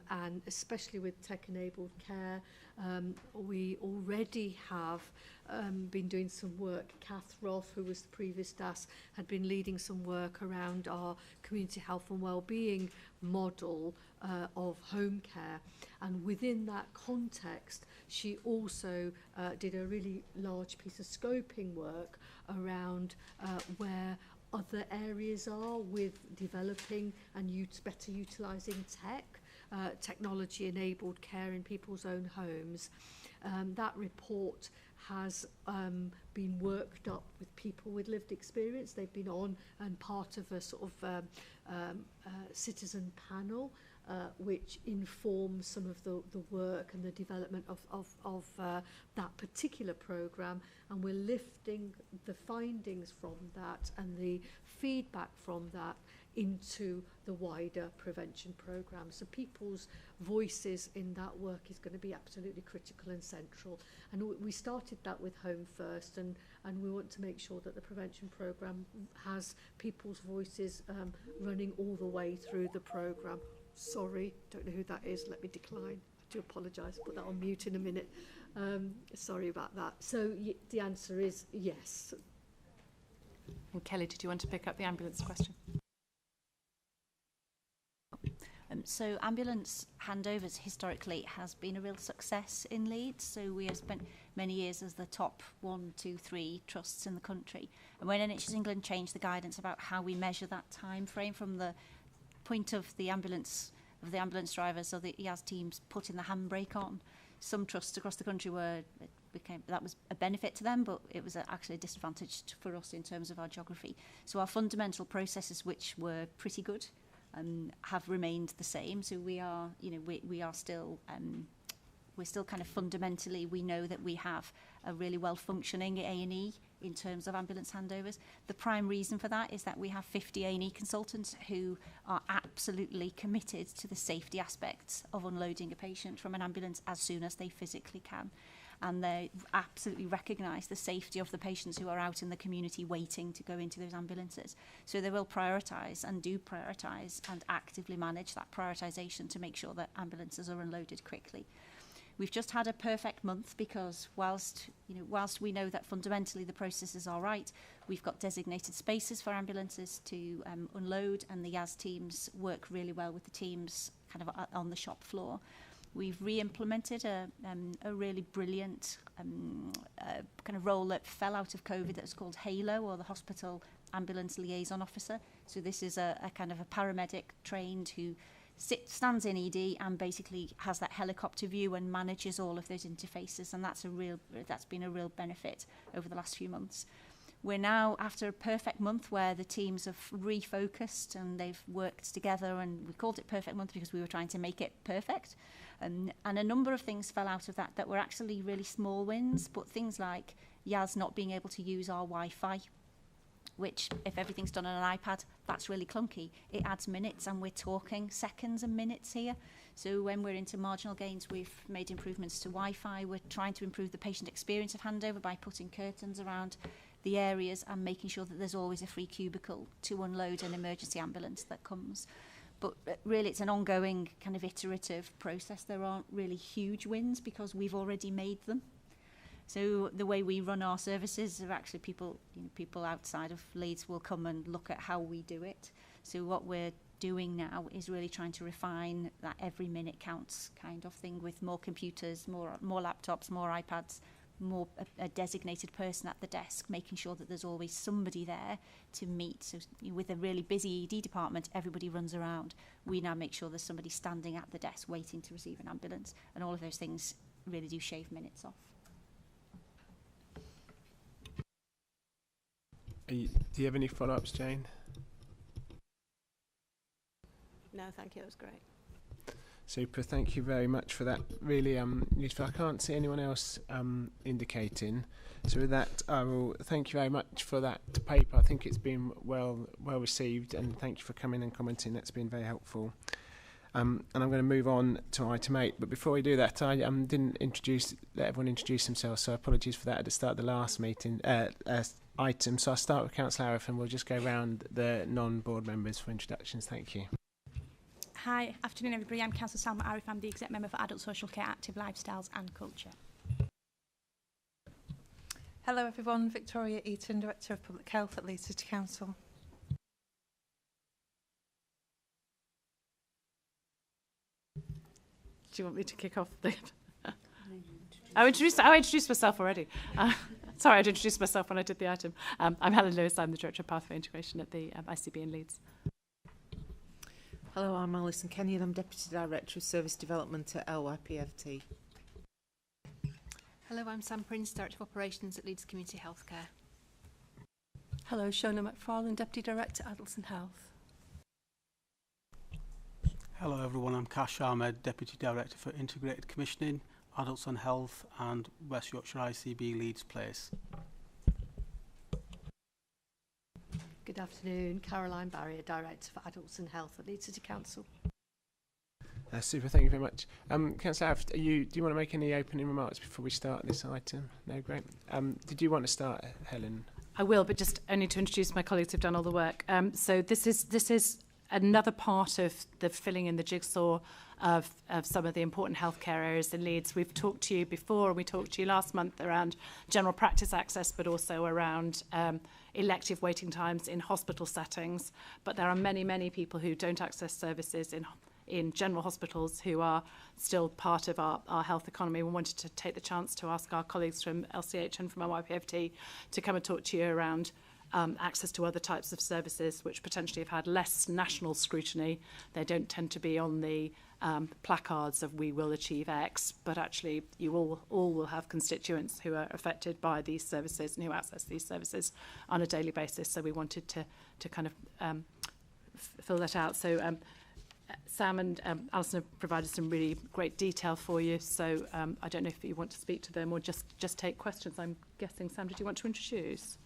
and especially with tech-enabled care. We already have been doing some work. Kath Roth, who was the previous DAS, had been leading some work around our community health and wellbeing model of home care. And within that context, she also did a really large piece of scoping work around where other areas are with developing and better utilising technology-enabled care in people's own homes. That report has been worked up with people with lived experience. They've been on and part of a sort of citizen panel which informs some of the work and the development of that particular programme, and we're lifting the findings from that and the feedback from that into the wider prevention programme. So people's voices in that work is going to be absolutely critical and central. And we started that with Home First, and we want to make sure that the prevention programme has people's voices running all the way through the programme. Sorry, don't know who that is. Let me decline. I do apologise. Put that on mute in a minute. Sorry about that. So the answer is yes. And Kelly, did you want to pick up the ambulance question? So ambulance handovers historically has been a real success in Leeds. So we have spent many years as the top 1, 2, 3 trusts in the country. And when NHS England changed the guidance about how we measure that time frame from the point of the ambulance drivers or the EAS teams putting the handbrake on, some trusts across the country that was a benefit to them, but it was actually a disadvantage for us in terms of our geography. So our fundamental processes, which were pretty good, have remained the same. So we are, we are still, we're still kind of fundamentally, we know that we have a really well-functioning A&E in terms of ambulance handovers. The prime reason for that is that we have 50 A&E consultants who are absolutely committed to the safety aspects of unloading a patient from an ambulance as soon as they physically can. And they absolutely recognise the safety of the patients who are out in the community waiting to go into those ambulances. So they will prioritise and do prioritise and actively manage that prioritisation to make sure that ambulances are unloaded quickly. We've just had a perfect month because whilst we know that fundamentally the processes are right, we've got designated spaces for ambulances to unload, and the YAS teams work really well with the teams kind of on the shop floor. We've re-implemented a really brilliant kind of role that fell out of COVID that was called HALO, or the Hospital Ambulance Liaison Officer. So this is a kind of a paramedic trained who stands in ED and basically has that helicopter view and manages all of those interfaces, and that's been a real benefit over the last few months. We're now after a perfect month where the teams have refocused and they've worked together, and we called it perfect month because we were trying to make it perfect. And a number of things fell out of that were actually really small wins, but things like Yaz not being able to use our Wi-Fi, which if everything's done on an iPad, that's really clunky. It adds minutes, and we're talking seconds and minutes here. So when we're into marginal gains, we've made improvements to Wi-Fi. We're trying to improve the patient experience of handover by putting curtains around the areas and making sure that there's always a free cubicle to unload an emergency ambulance that comes. But really, it's an ongoing kind of iterative process. There aren't really huge wins because we've already made them. So the way we run our services are actually people outside of Leeds will come and look at how we do it. So what we're doing now is really trying to refine that every minute counts kind of thing, with more computers, more laptops, more iPads, more a designated person at the desk, making sure that there's always somebody there to meet. So with a really busy ED department, everybody runs around. We now make sure there's somebody standing at the desk waiting to receive an ambulance, and all of those things really do shave minutes off. Do you have any follow-ups, Jane? No, thank you. It was great. Super, thank you very much for that. Really useful. I can't see anyone else indicating. So with that, I will thank you very much for that paper. I think it's been well received, and thank you for coming and commenting. That's been very helpful. And I'm going to move on to item 8. But before we do that, I didn't let everyone introduce themselves, so apologies for that at the start of the last meeting item. So I'll start with Councillor Arif, and we'll just go around the non-board members for introductions. Thank you. Hi, afternoon everybody. I'm Councillor Salma Arif. I'm the Exec Member for Adult Social Care, Active Lifestyles and Culture. Hello everyone, Victoria Eaton, Director of Public Health at Leeds City Council. Do you want me to kick off? I introduced myself already. Sorry, I'd introduced myself when I did the item. I'm Helen Lewis. I'm the Director of Pathway Integration at the ICB in Leeds. Hello, I'm Alison Kenny and I'm Deputy Director of Service Development at LYPFT. Hello, I'm Sam Prince, Director of Operations at Leeds Community Healthcare. Hello, Shona McFarlane, Deputy Director, Adults and Health. Hello everyone, I'm Kash Ahmed, Deputy Director for Integrated Commissioning, Adults and Health and West Yorkshire ICB Leeds Place. Good afternoon, Caroline Barrier, Director for Adults and Health at Leeds City Council. Super, thank you very much. Councillor Aft, do you want to make any opening remarks before we start this item? No, great. Did you want to start, Helen? I will, but just only to introduce my colleagues who've done all the work. So this is another part of the filling in the jigsaw of some of the important healthcare areas in Leeds. We've talked to you before, and we talked to you last month around general practice access, but also around elective waiting times in hospital settings. But there are many, many people who don't access services in general hospitals who are still part of our health economy. We wanted to take the chance to ask our colleagues from LCH and from YPFT to come and talk to you around access to other types of services which potentially have had less national scrutiny. They don't tend to be on the placards of we will achieve X, but actually you all will have constituents who are affected by these services and who access these services on a daily basis. So we wanted to kind of fill that out. So Sam and Alison have provided some really great detail for you, so I don't know if you want to speak to them or just take questions. I'm guessing, Sam, did you want to introduce?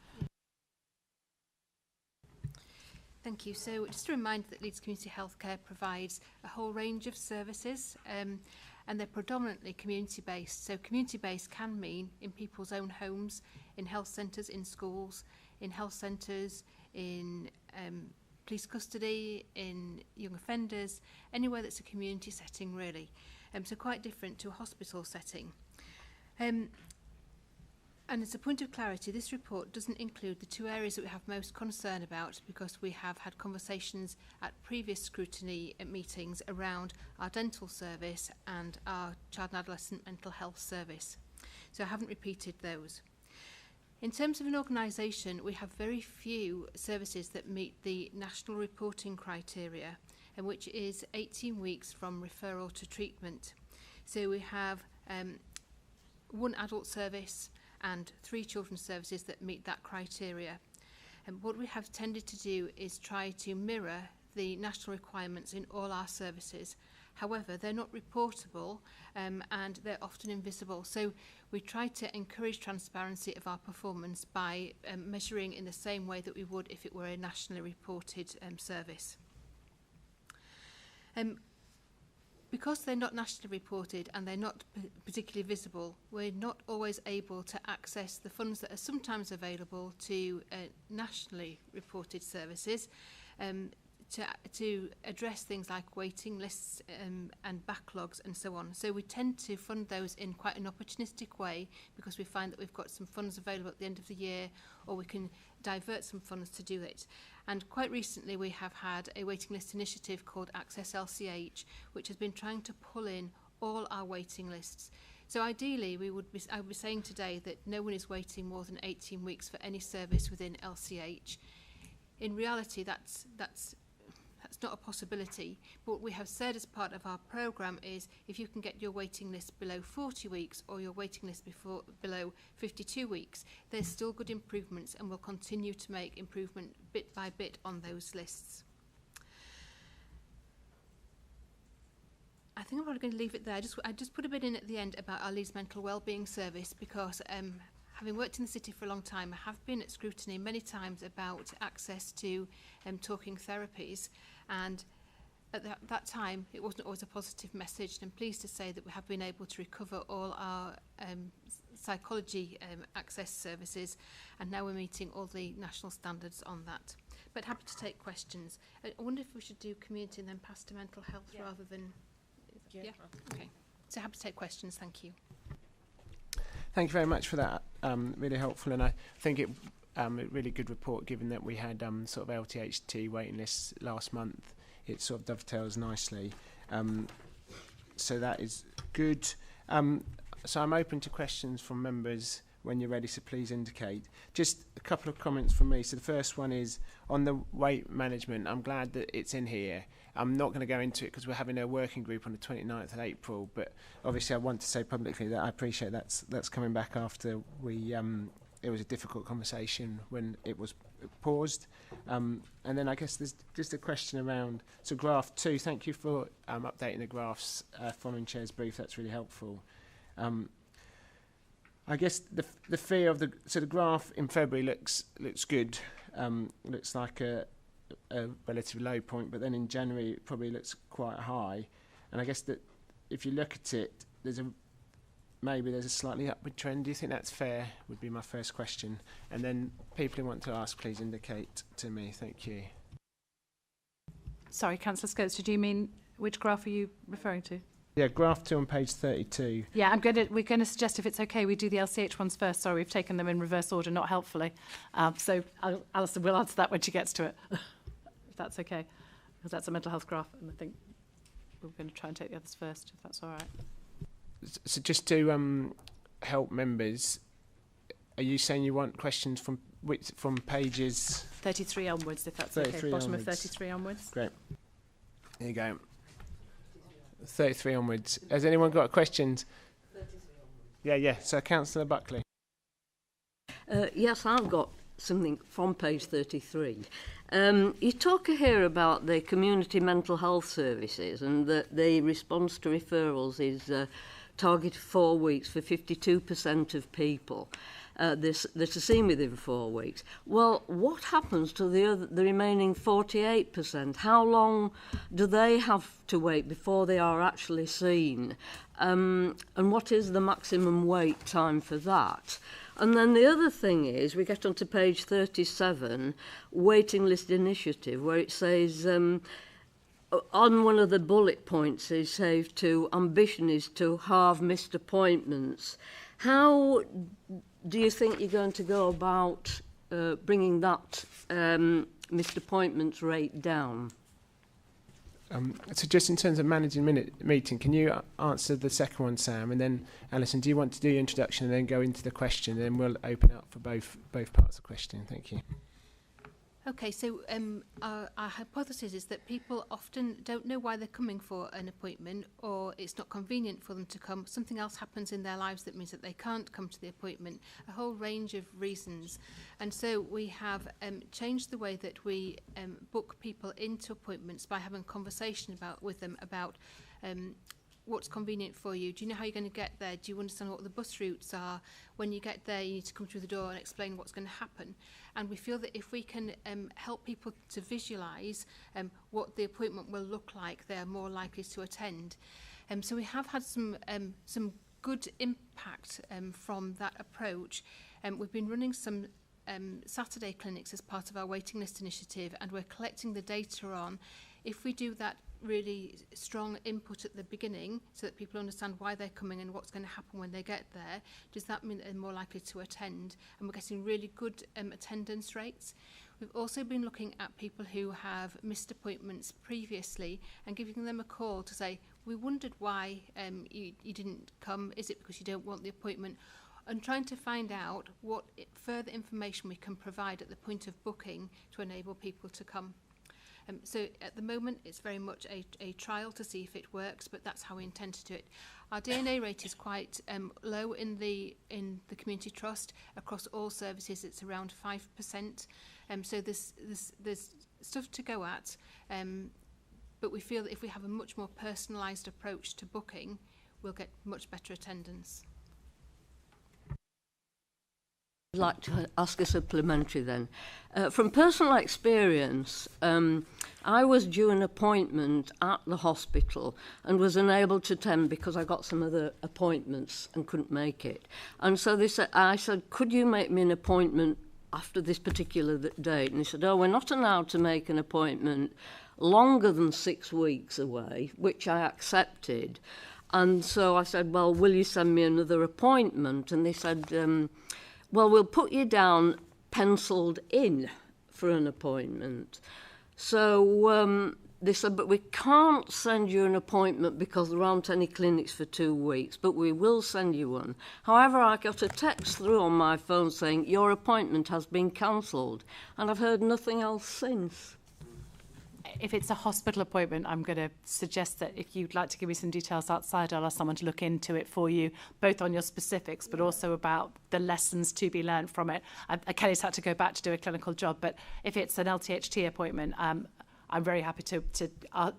Thank you. So just a reminder that Leeds Community Healthcare provides a whole range of services and they're predominantly community-based. So community-based can mean in people's own homes, in health centres, in schools, in health centres, in police custody, in young offenders, anywhere that's a community setting really. So quite different to a hospital setting. And as a point of clarity, this report doesn't include the two areas that we have most concern about because we have had conversations at previous scrutiny meetings around our dental service and our child and adolescent mental health service. So I haven't repeated those. In terms of an organisation, we have very few services that meet the national reporting criteria, and which is 18 weeks from referral to treatment. So we have one adult service and 3 children's services that meet that criteria. And what we have tended to do is try to mirror the national requirements in all our services. However, they're not reportable and they're often invisible. So we try to encourage transparency of our performance by measuring in the same way that we would if it were a nationally reported service. Because they're not nationally reported and they're not particularly visible, we're not always able to access the funds that are sometimes available to nationally reported services to address things like waiting lists and backlogs and so on. So we tend to fund those in quite an opportunistic way because we find that we've got some funds available at the end of the year, or we can divert some funds to do it. And quite recently we have had a waiting list initiative called Access LCH, which has been trying to pull in all our waiting lists. So ideally I would be saying today that no one is waiting more than 18 weeks for any service within LCH. In reality that's not a possibility, but what we have said as part of our programme is if you can get your waiting list below 40 weeks or your waiting list below 52 weeks, there's still good improvements, and we'll continue to make improvement bit by bit on those lists. I think I'm probably going to leave it there. I just put a bit in at the end about our Leeds Mental Wellbeing Service because having worked in the city for a long time, I have been at scrutiny many times about access to talking therapies, and at that time it wasn't always a positive message, and I'm pleased to say that we have been able to recover all our psychology access services, and now we're meeting all the national standards on that. But happy to take questions. I wonder if we should do community and then pass to mental health rather than... Yeah? Okay. So happy to take questions, thank you. Thank you very much for that. Really helpful, and I think it a really good report given that we had sort of LTHT waiting lists last month. It sort of dovetails nicely. So that is good. So I'm open to questions from members when you're ready, so please indicate. Just a couple of comments from me. So the first one is on the weight management. I'm glad that it's in here. I'm not going to go into it because we're having a working group on the 29th of April, but obviously I want to say publicly that I appreciate that's coming back after we it was a difficult conversation when it was paused. And then I guess there's just a question around, so graph 2, thank you for updating the graphs following Chair's brief, that's really helpful. I guess the fear of the graph in February looks good, looks like a relatively low point, but then in January it probably looks quite high, and I guess that if you look at it, maybe there's a slightly upward trend. Do you think that's fair? Would be my first question, and then people who want to ask, please indicate to me. Thank you. Sorry, Councillor Scopes, did you mean which graph are you referring to? Yeah, graph 2 on page 32. Yeah, we're going to suggest, if it's okay, we do the LCH ones first. Sorry, we've taken them in reverse order, not helpfully. So Alison will answer that when she gets to it, if that's okay, because that's a mental health graph, and I think we're going to try and take the others first, if that's all right. So just to help members, are you saying you want questions from pages 33 onwards, if that's okay? Bottom of 33 onwards. Great. There you go. 33 onwards. Has anyone got questions? 33 onwards. Yeah. So Councillor Buckley. Yes, I've got something from page 33. You talk here about the community mental health services and that the response to referrals is targeted 4 weeks for 52% of people. That are seen within 4 weeks. Well, what happens to the remaining 48%? How long do they have to wait before they are actually seen? And what is the maximum wait time for that? And then the other thing is, we get onto page 37, waiting list initiative, where it says, on one of the bullet points, it says ambition is to halve missed appointments. How do you think you're going to go about bringing that missed appointments rate down? So just in terms of managing meeting, can you answer the second one, Sam? And then, Alison, do you want to do your introduction and then go into the question? And then we'll open up for both parts of the question. Thank you. Okay, so our hypothesis is that people often don't know why they're coming for an appointment, or it's not convenient for them to come. Something else happens in their lives that means that they can't come to the appointment, a whole range of reasons. And so we have changed the way that we book people into appointments by having a conversation with them about what's convenient for you. Do you know how you're going to get there? Do you understand what the bus routes are? When you get there, you need to come through the door and explain what's going to happen. And we feel that if we can help people to visualise what the appointment will look like, they are more likely to attend. So we have had some good impact from that approach. We've been running some Saturday clinics as part of our waiting list initiative, and we're collecting the data on if we do that really strong input at the beginning so that people understand why they're coming and what's going to happen when they get there, does that mean that they're more likely to attend? And we're getting really good attendance rates. We've also been looking at people who have missed appointments previously and giving them a call to say, we wondered why you didn't come. Is it because you don't want the appointment? And trying to find out what further information we can provide at the point of booking to enable people to come. So at the moment, it's very much a trial to see if it works, but that's how we intend to do it. Our DNA rate is quite low in the community trust. Across all services, it's around 5%. So there's stuff to go at, but we feel that if we have a much more personalised approach to booking, we'll get much better attendance. I'd like to ask a supplementary then. From personal experience, I was due an appointment at the hospital and was unable to attend because I got some other appointments and couldn't make it. And so I said, could you make me an appointment after this particular date? And he said, oh, we're not allowed to make an appointment longer than 6 weeks away, which I accepted. And so I said, well, will you send me another appointment? And they said, well, we'll put you down penciled in for an appointment. So they said, but we can't send you an appointment because there aren't any clinics for 2 weeks, but we will send you one. However, I got a text through on my phone saying your appointment has been cancelled, and I've heard nothing else since. If it's a hospital appointment, I'm going to suggest that if you'd like to give me some details outside, I'll ask someone to look into it for you, both on your specifics, but also about the lessons to be learned from it. Kelly's had to go back to do a clinical job, but if it's an LTHT appointment, I'm very happy to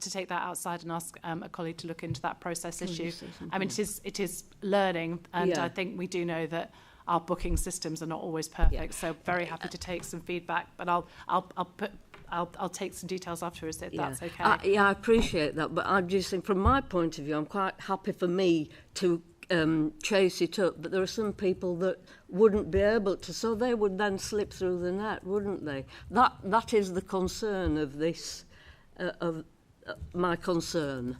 take that outside and ask a colleague to look into that process issue. I mean, it is learning, and I think we do know that our booking systems are not always perfect. So very happy to take some feedback, but I'll take some details afterwards if that's okay. I appreciate that, but I'm just saying, from my point of view, I'm quite happy for me to chase it up, but there are some people that wouldn't be able to, so they would then slip through the net, wouldn't they? That is the concern of this, my concern.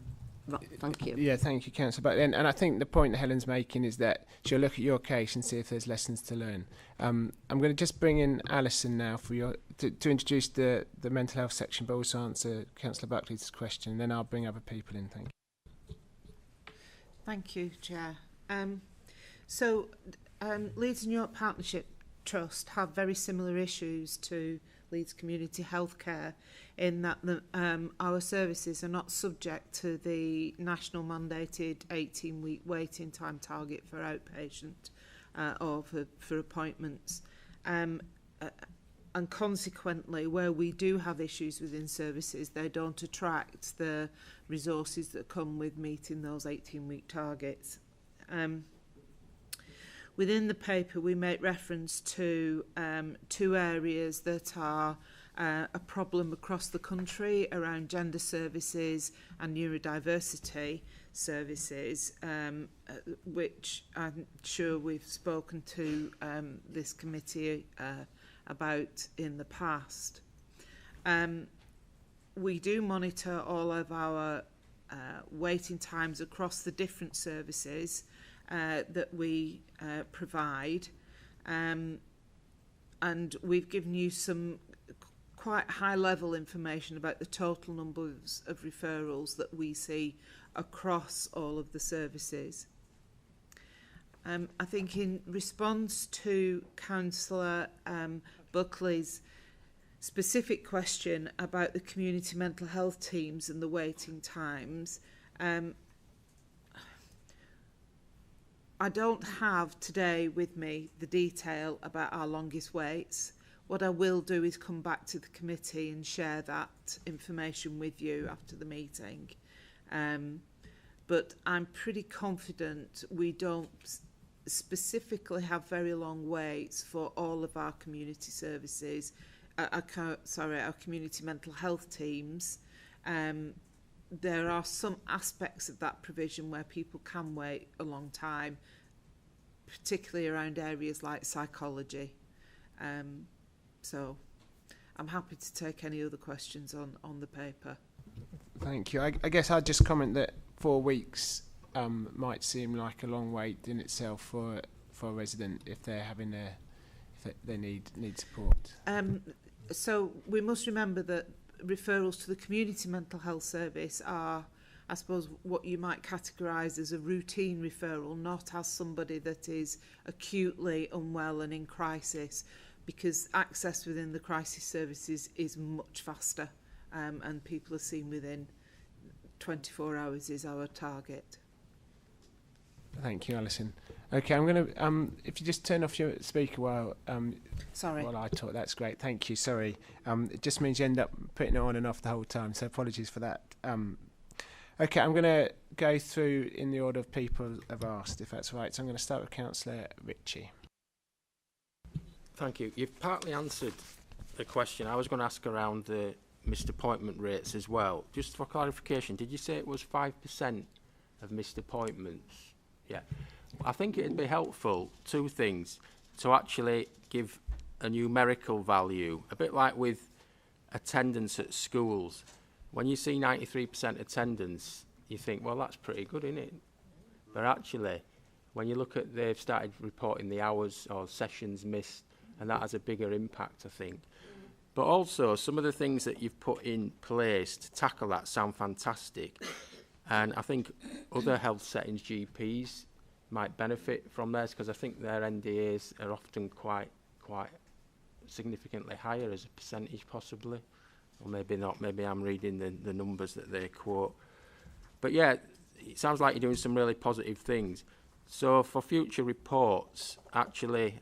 Right, thank you. Yeah, thank you, Councillor. But and I think the point that Helen's making is that she'll look at your case and see if there's lessons to learn. I'm going to just bring in Alison now for to introduce the mental health section, but also answer Councillor Buckley's question. And then I'll bring other people in. Thank you. Thank you, Chair. Leeds and York Partnership Trust have very similar issues to Leeds Community Healthcare in that our services are not subject to the national mandated 18-week waiting time target for outpatient or for appointments. And consequently, where we do have issues within services, they don't attract the resources that come with meeting those 18-week targets. Within the paper, we make reference to 2 areas that are a problem across the country around gender services and neurodiversity services, which I'm sure we've spoken to this committee about in the past. We do monitor all of our waiting times across the different services that we provide, and we've given you some quite high level information about the total numbers of referrals that we see across all of the services. I think in response to Councillor Buckley's specific question about the community mental health teams and the waiting times, I don't have today with me the detail about our longest waits. What I will do is come back to the committee and share that information with you after the meeting. But I'm pretty confident we don't specifically have very long waits for all of our community services, our community mental health teams. There are some aspects of that provision where people can wait a long time, particularly around areas like psychology. So I'm happy to take any other questions on the paper. Thank you. I guess I'd just comment that 4 weeks might seem like a long wait in itself for a resident if they're having if they need support. So we must remember that referrals to the community mental health service are, I suppose, what you might categorise as a routine referral, not as somebody that is acutely unwell and in crisis, because access within the crisis services is much faster, and people are seen within 24 hours is our target. Thank you, Alison. Okay, I'm going to, if you just turn off your speaker while I talk, that's great. Thank you, sorry. It just means you end up putting it on and off the whole time, so apologies for that. Okay, I'm going to go through in the order of people have asked, if that's right. So I'm going to start with Councillor Ritchie. Thank you. You've partly answered the question. I was going to ask around the missed appointment rates as well. Just for clarification, did you say it was 5% of missed appointments? Yeah. I think it'd be helpful, 2 things, to actually give a numerical value, a bit like with attendance at schools. When you see 93% attendance, you think, well, that's pretty good, isn't it? But actually, when you look at they've started reporting the hours or sessions missed, and that has a bigger impact, I think. But also, some of the things that you've put in place to tackle that sound fantastic. And I think other health settings GPs might benefit from this, because I think their NDAs are often quite significantly higher as a percentage, possibly. Or maybe not, maybe I'm reading the numbers that they quote. But yeah, it sounds like you're doing some really positive things. So for future reports, actually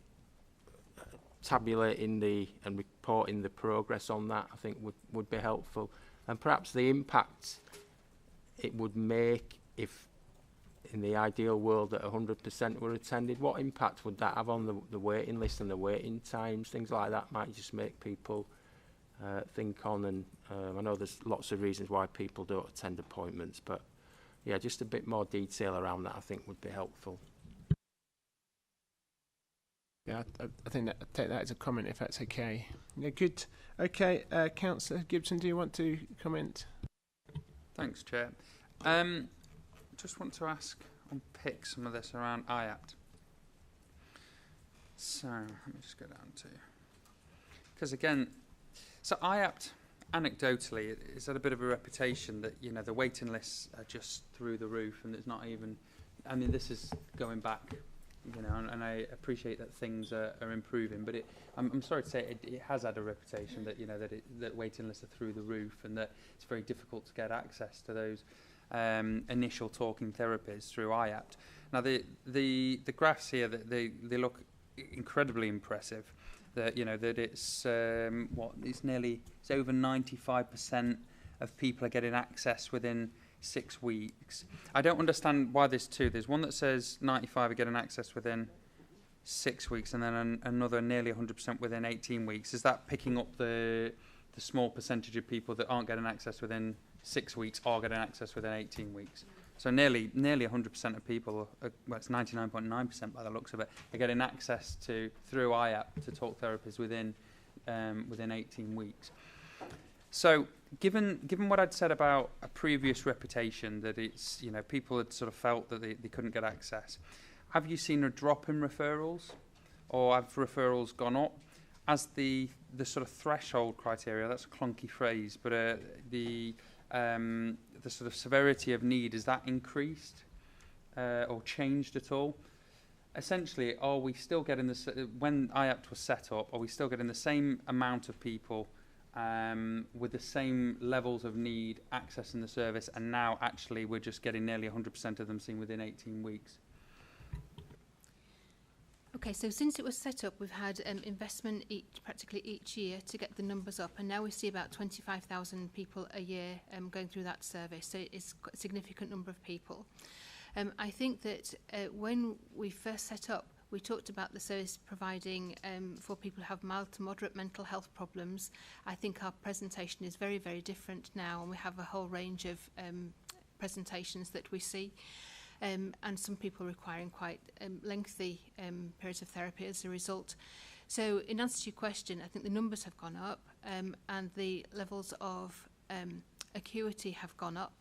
tabulating and reporting the progress on that, I think would be helpful. And perhaps the impact it would make if, in the ideal world, that 100% were attended, what impact would that have on the waiting list and the waiting times? Things like that might just make people think on, and I know there's lots of reasons why people don't attend appointments, but yeah, just a bit more detail around that I think would be helpful. Yeah, I think that, take that as a comment, if that's okay. Yeah, good. Okay, Councillor Gibson, do you want to comment? Thanks, Chair. Just want to ask, unpick some of this around IAPT. So, let me just go down to, because again, so IAPT, anecdotally, it's had a bit of a reputation that, you know, the waiting lists are just through the roof, and it's not even, I mean, this is going back, you know, and I appreciate that things are improving, but I'm sorry to say it has had a reputation that, you know, that waiting lists are through the roof, and that it's very difficult to get access to those initial talking therapies through IAPT. Now the graphs here, that they look incredibly impressive. That, you know, that it's it's over 95% of people are getting access within 6 weeks. I don't understand why there's two. There's one that says 95 are getting access within 6 weeks, and then another nearly 100% within 18 weeks. Is that picking up the small percentage of people that aren't getting access within 6 weeks are getting access within 18 weeks? So nearly 100% of people, well, it's 99.9% by the looks of it, are getting access through IAP to talk therapies within 18 weeks. So given what I'd said about a previous reputation, that it's, you know, people had sort of felt that they couldn't get access, have you seen a drop in referrals, or have referrals gone up? As the sort of threshold criteria, that's a clunky phrase, but the sort of severity of need, is that increased or changed at all? Essentially, are we still getting when IAPT was set up, are we still getting the same amount of people with the same levels of need accessing the service, and now actually we're just getting nearly 100% of them seen within 18 weeks? Okay, so since it was set up, we've had investment practically each year to get the numbers up, and now we see about 25,000 people a year going through that service, so it's a significant number of people. I think that when we first set up, we talked about the service providing for people who have mild to moderate mental health problems. I think our presentation is very, very different now, and we have a whole range of presentations that we see. And some people requiring quite lengthy periods of therapy as a result. So in answer to your question, I think the numbers have gone up and the levels of acuity have gone up.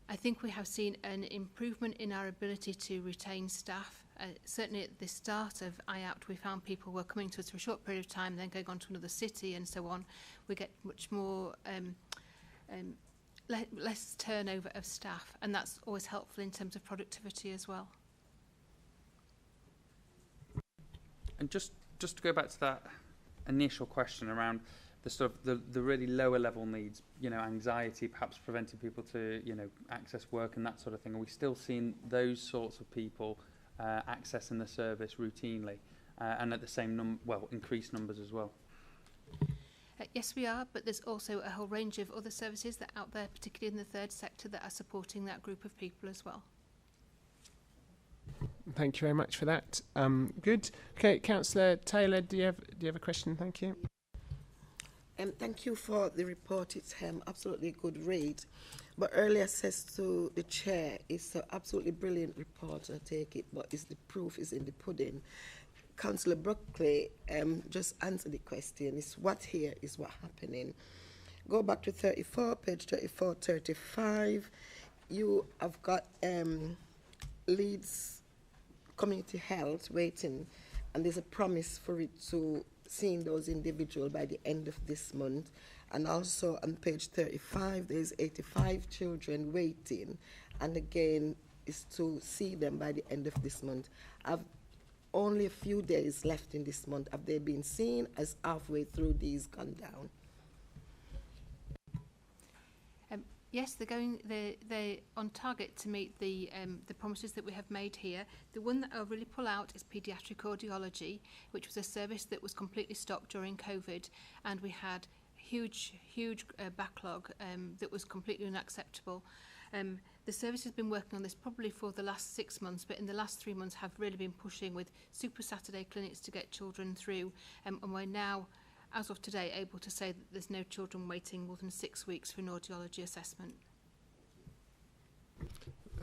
I think we have seen an improvement in our ability to retain staff. Certainly at the start of IAPT, we found people were coming to us for a short period of time, then going on to another city and so on. We get much more less turnover of staff, and that's always helpful in terms of productivity as well. And just to go back to that initial question around the sort of the really lower level needs, you know, anxiety, perhaps preventing people to, you know, access work and that sort of thing, are we still seeing those sorts of people accessing the service routinely and at the same increased numbers as well? Yes, we are, but there's also a whole range of other services that are out there, particularly in the third sector, that are supporting that group of people as well. Thank you very much for that. Good. Okay, Councillor Taylor, do you have a question? Thank you. Thank you for the report. It's absolutely a good read. But earlier says to the chair, it's an absolutely brilliant report, I take it, but the proof is in the pudding. Councillor Buckley just answered the question. It's what here is what happening. Go back to 34, page 34, 35. You have got Leeds Community Health waiting, and there's a promise for it to seeing those individuals by the end of this month. And also on page 35, there's 85 children waiting, and again, is to see them by the end of this month. I've only a few days left in this month. Have they been seen? As halfway through these gone down? Yes, they're on target to meet the promises that we have made here. The one that I'll really pull out is paediatric audiology, which was a service that was completely stopped during COVID, and we had huge backlog that was completely unacceptable. The service has been working on this probably for the last 6 months, but in the last 3 months have really been pushing with Super Saturday clinics to get children through, and we're now, as of today, able to say that there's no children waiting more than 6 weeks for an audiology assessment.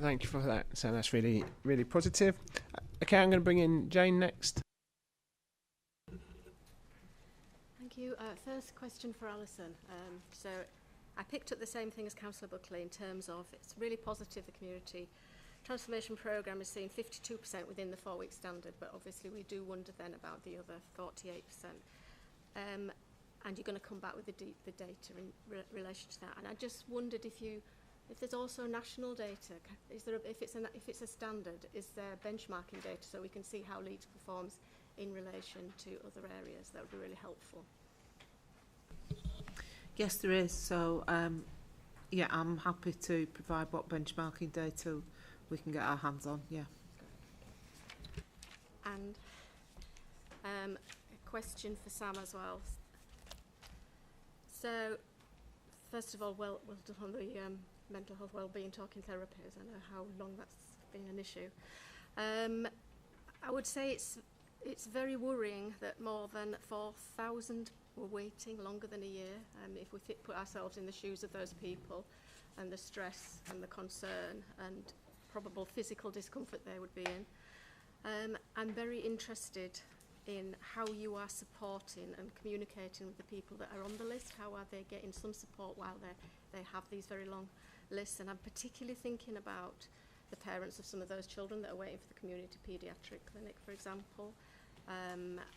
Thank you for that. So that's really, really positive. Okay, I'm going to bring in Jane next. Thank you. First question for Alison. So I picked up the same thing as Councillor Buckley in terms of it's really positive the community transformation programme is seeing 52% within the 4-week standard, but obviously we do wonder then about the other 48%. And you're going to come back with the data in relation to that. And I just wondered if there's also national data. Is there if it's a standard, is there benchmarking data so we can see how Leeds performs in relation to other areas? That would be really helpful. Yes, there is. So, yeah, I'm happy to provide what benchmarking data we can get our hands on. Yeah. And a question for Sam as well. So, first of all, well done on the mental health wellbeing talking therapies. I know how long that's been an issue. I would say it's very worrying that more than 4,000 were waiting longer than a year. If we put ourselves in the shoes of those people and the stress and the concern and probable physical discomfort they would be in. I'm very interested in how you are supporting and communicating with the people that are on the list. How are they getting some support while they have these very long lists? And I'm particularly thinking about the parents of some of those children that are waiting for the community paediatric clinic, for example,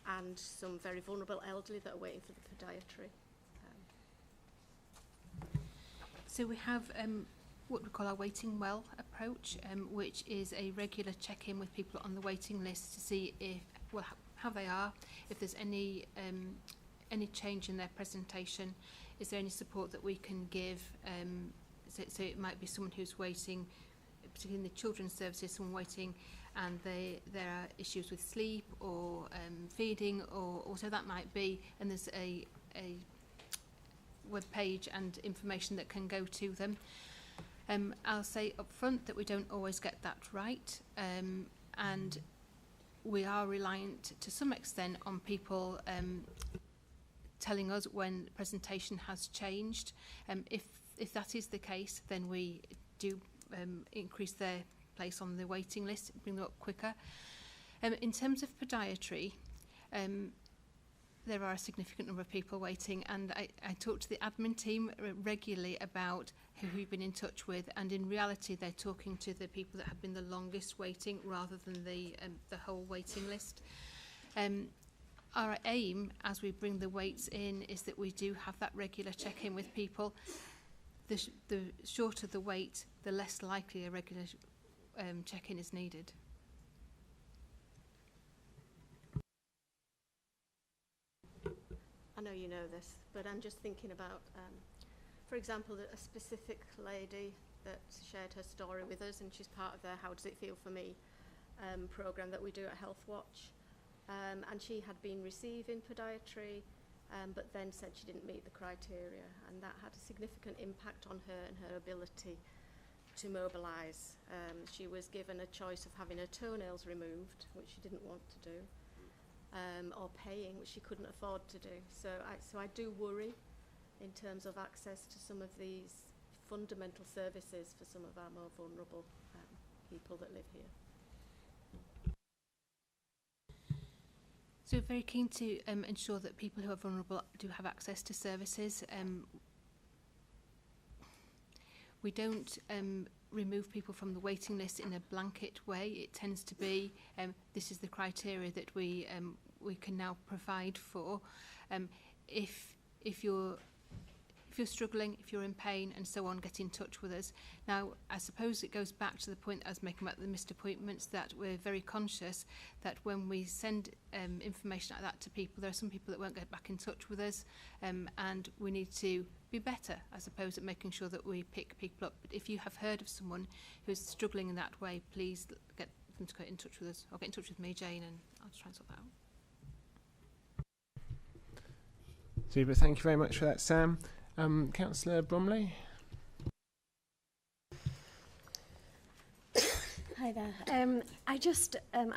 and some very vulnerable elderly that are waiting for the podiatry. So we have what we call our waiting well approach, which is a regular check-in with people on the waiting list to see how they are, if there's any change in their presentation, is there any support that we can give. So it might be someone who's waiting, particularly in the children's services, someone waiting and there are issues with sleep or feeding or so that might be, and there's a web page and information that can go to them. I'll say up front that we don't always get that right, and we are reliant to some extent on people telling us when presentation has changed. If that is the case, then we do increase their place on the waiting list, bring them up quicker. In terms of podiatry, there are a significant number of people waiting, and I talk to the admin team regularly about who we've been in touch with, and in reality they're talking to the people that have been the longest waiting rather than the whole waiting list. Our aim as we bring the waits in is that we do have that regular check-in with people. The shorter the wait, the less likely a regular check-in is needed. I know you know this, but I'm just thinking about, for example, a specific lady that shared her story with us, and she's part of their How Does It Feel For Me programme that we do at Health Watch. And she had been receiving podiatry, but then said she didn't meet the criteria, and that had a significant impact on her and her ability to mobilise. She was given a choice of having her toenails removed, which she didn't want to do, or paying, which she couldn't afford to do. So I do worry in terms of access to some of these fundamental services for some of our more vulnerable people that live here. So we're very keen to ensure that people who are vulnerable do have access to services. We don't remove people from the waiting list in a blanket way. It tends to be this is the criteria that we we can now provide for if you're struggling, if you're in pain and so on, get in touch with us. Now, I suppose it goes back to the point I was making about the missed appointments, that we're very conscious that when we send information like that to people, there are some people that won't get back in touch with us, and we need to be better, I suppose, at making sure that we pick people up. But if you have heard of someone who's struggling in that way, please get them to get in touch with us, or get in touch with me, Jane, and I'll try and sort that out. Super, thank you very much for that, Sam. Councillor Bromley. Hi there. I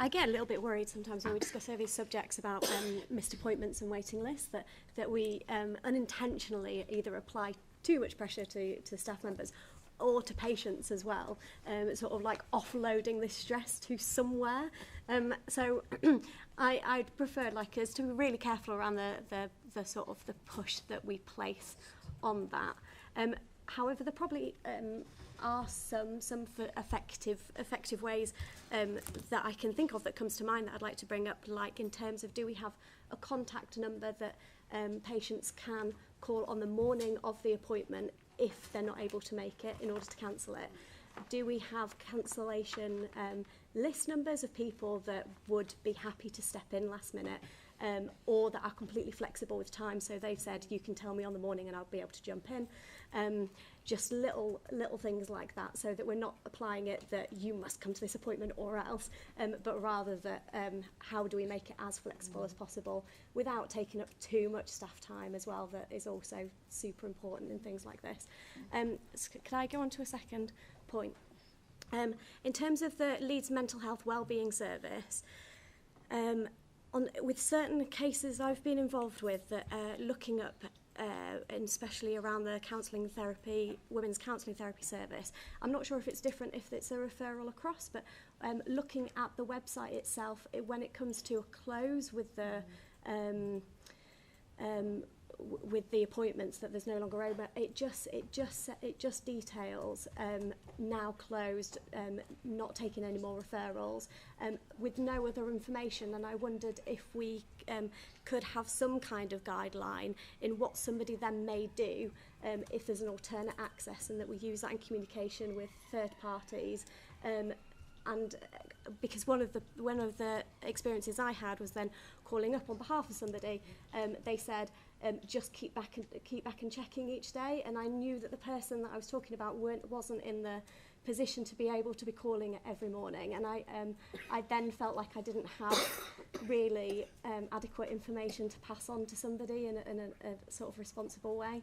get a little bit worried sometimes when we discuss over these subjects about missed appointments and waiting lists, that we unintentionally either apply too much pressure to staff members or to patients as well, sort of like offloading this stress to somewhere. So I'd prefer like us to be really careful around the sort of the push that we place on that. However, there probably are some effective ways that I can think of that comes to mind that I'd like to bring up, like in terms of, do we have a contact number that patients can call on the morning of the appointment if they're not able to make it in order to cancel it? Do we have cancellation list numbers of people that would be happy to step in last minute, or that are completely flexible with time, so they've said you can tell me on the morning and I'll be able to jump in? Just little things like that, so that we're not applying it that you must come to this appointment or else, but rather that how do we make it as flexible as possible without taking up too much staff time as well, that is also super important in things like this. Could I go on to a second point? In terms of the Leeds Mental Health Wellbeing Service, with certain cases I've been involved with that looking up, and especially around the counselling therapy, women's counselling therapy service, I'm not sure if it's different if it's a referral across, but looking at the website itself, when it comes to a close with the appointments, that there's no longer open, it just details now closed, not taking any more referrals, with no other information. And I wondered if we could have some kind of guideline in what somebody then may do if there's an alternate access, and that we use that in communication with third parties. And because one of the experiences I had was then calling up on behalf of somebody, they said, just keep back and checking each day, and I knew that the person that I was talking about wasn't in the position to be able to be calling it every morning, and I then felt like I didn't have really adequate information to pass on to somebody in a sort of responsible way.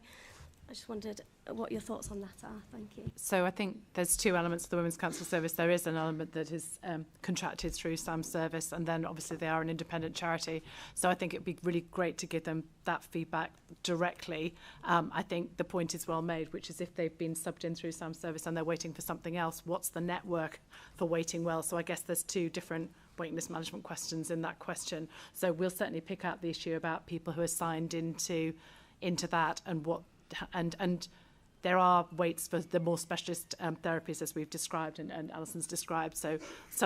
I just wondered what your thoughts on that are. Thank you. So I think there's two elements of the Women's Council Service. There is an element that is contracted through Sam's service, and then obviously they are an independent charity. So I think it'd be really great to give them that feedback directly. I think the point is well made, which is if they've been subbed in through Sam's service and they're waiting for something else, what's the network for waiting well? So I guess there's two different waiting list management questions in that question. So we'll certainly pick out the issue about people who are signed into that, and what and there are waits for the more specialist therapies, as we've described and Alison's described. So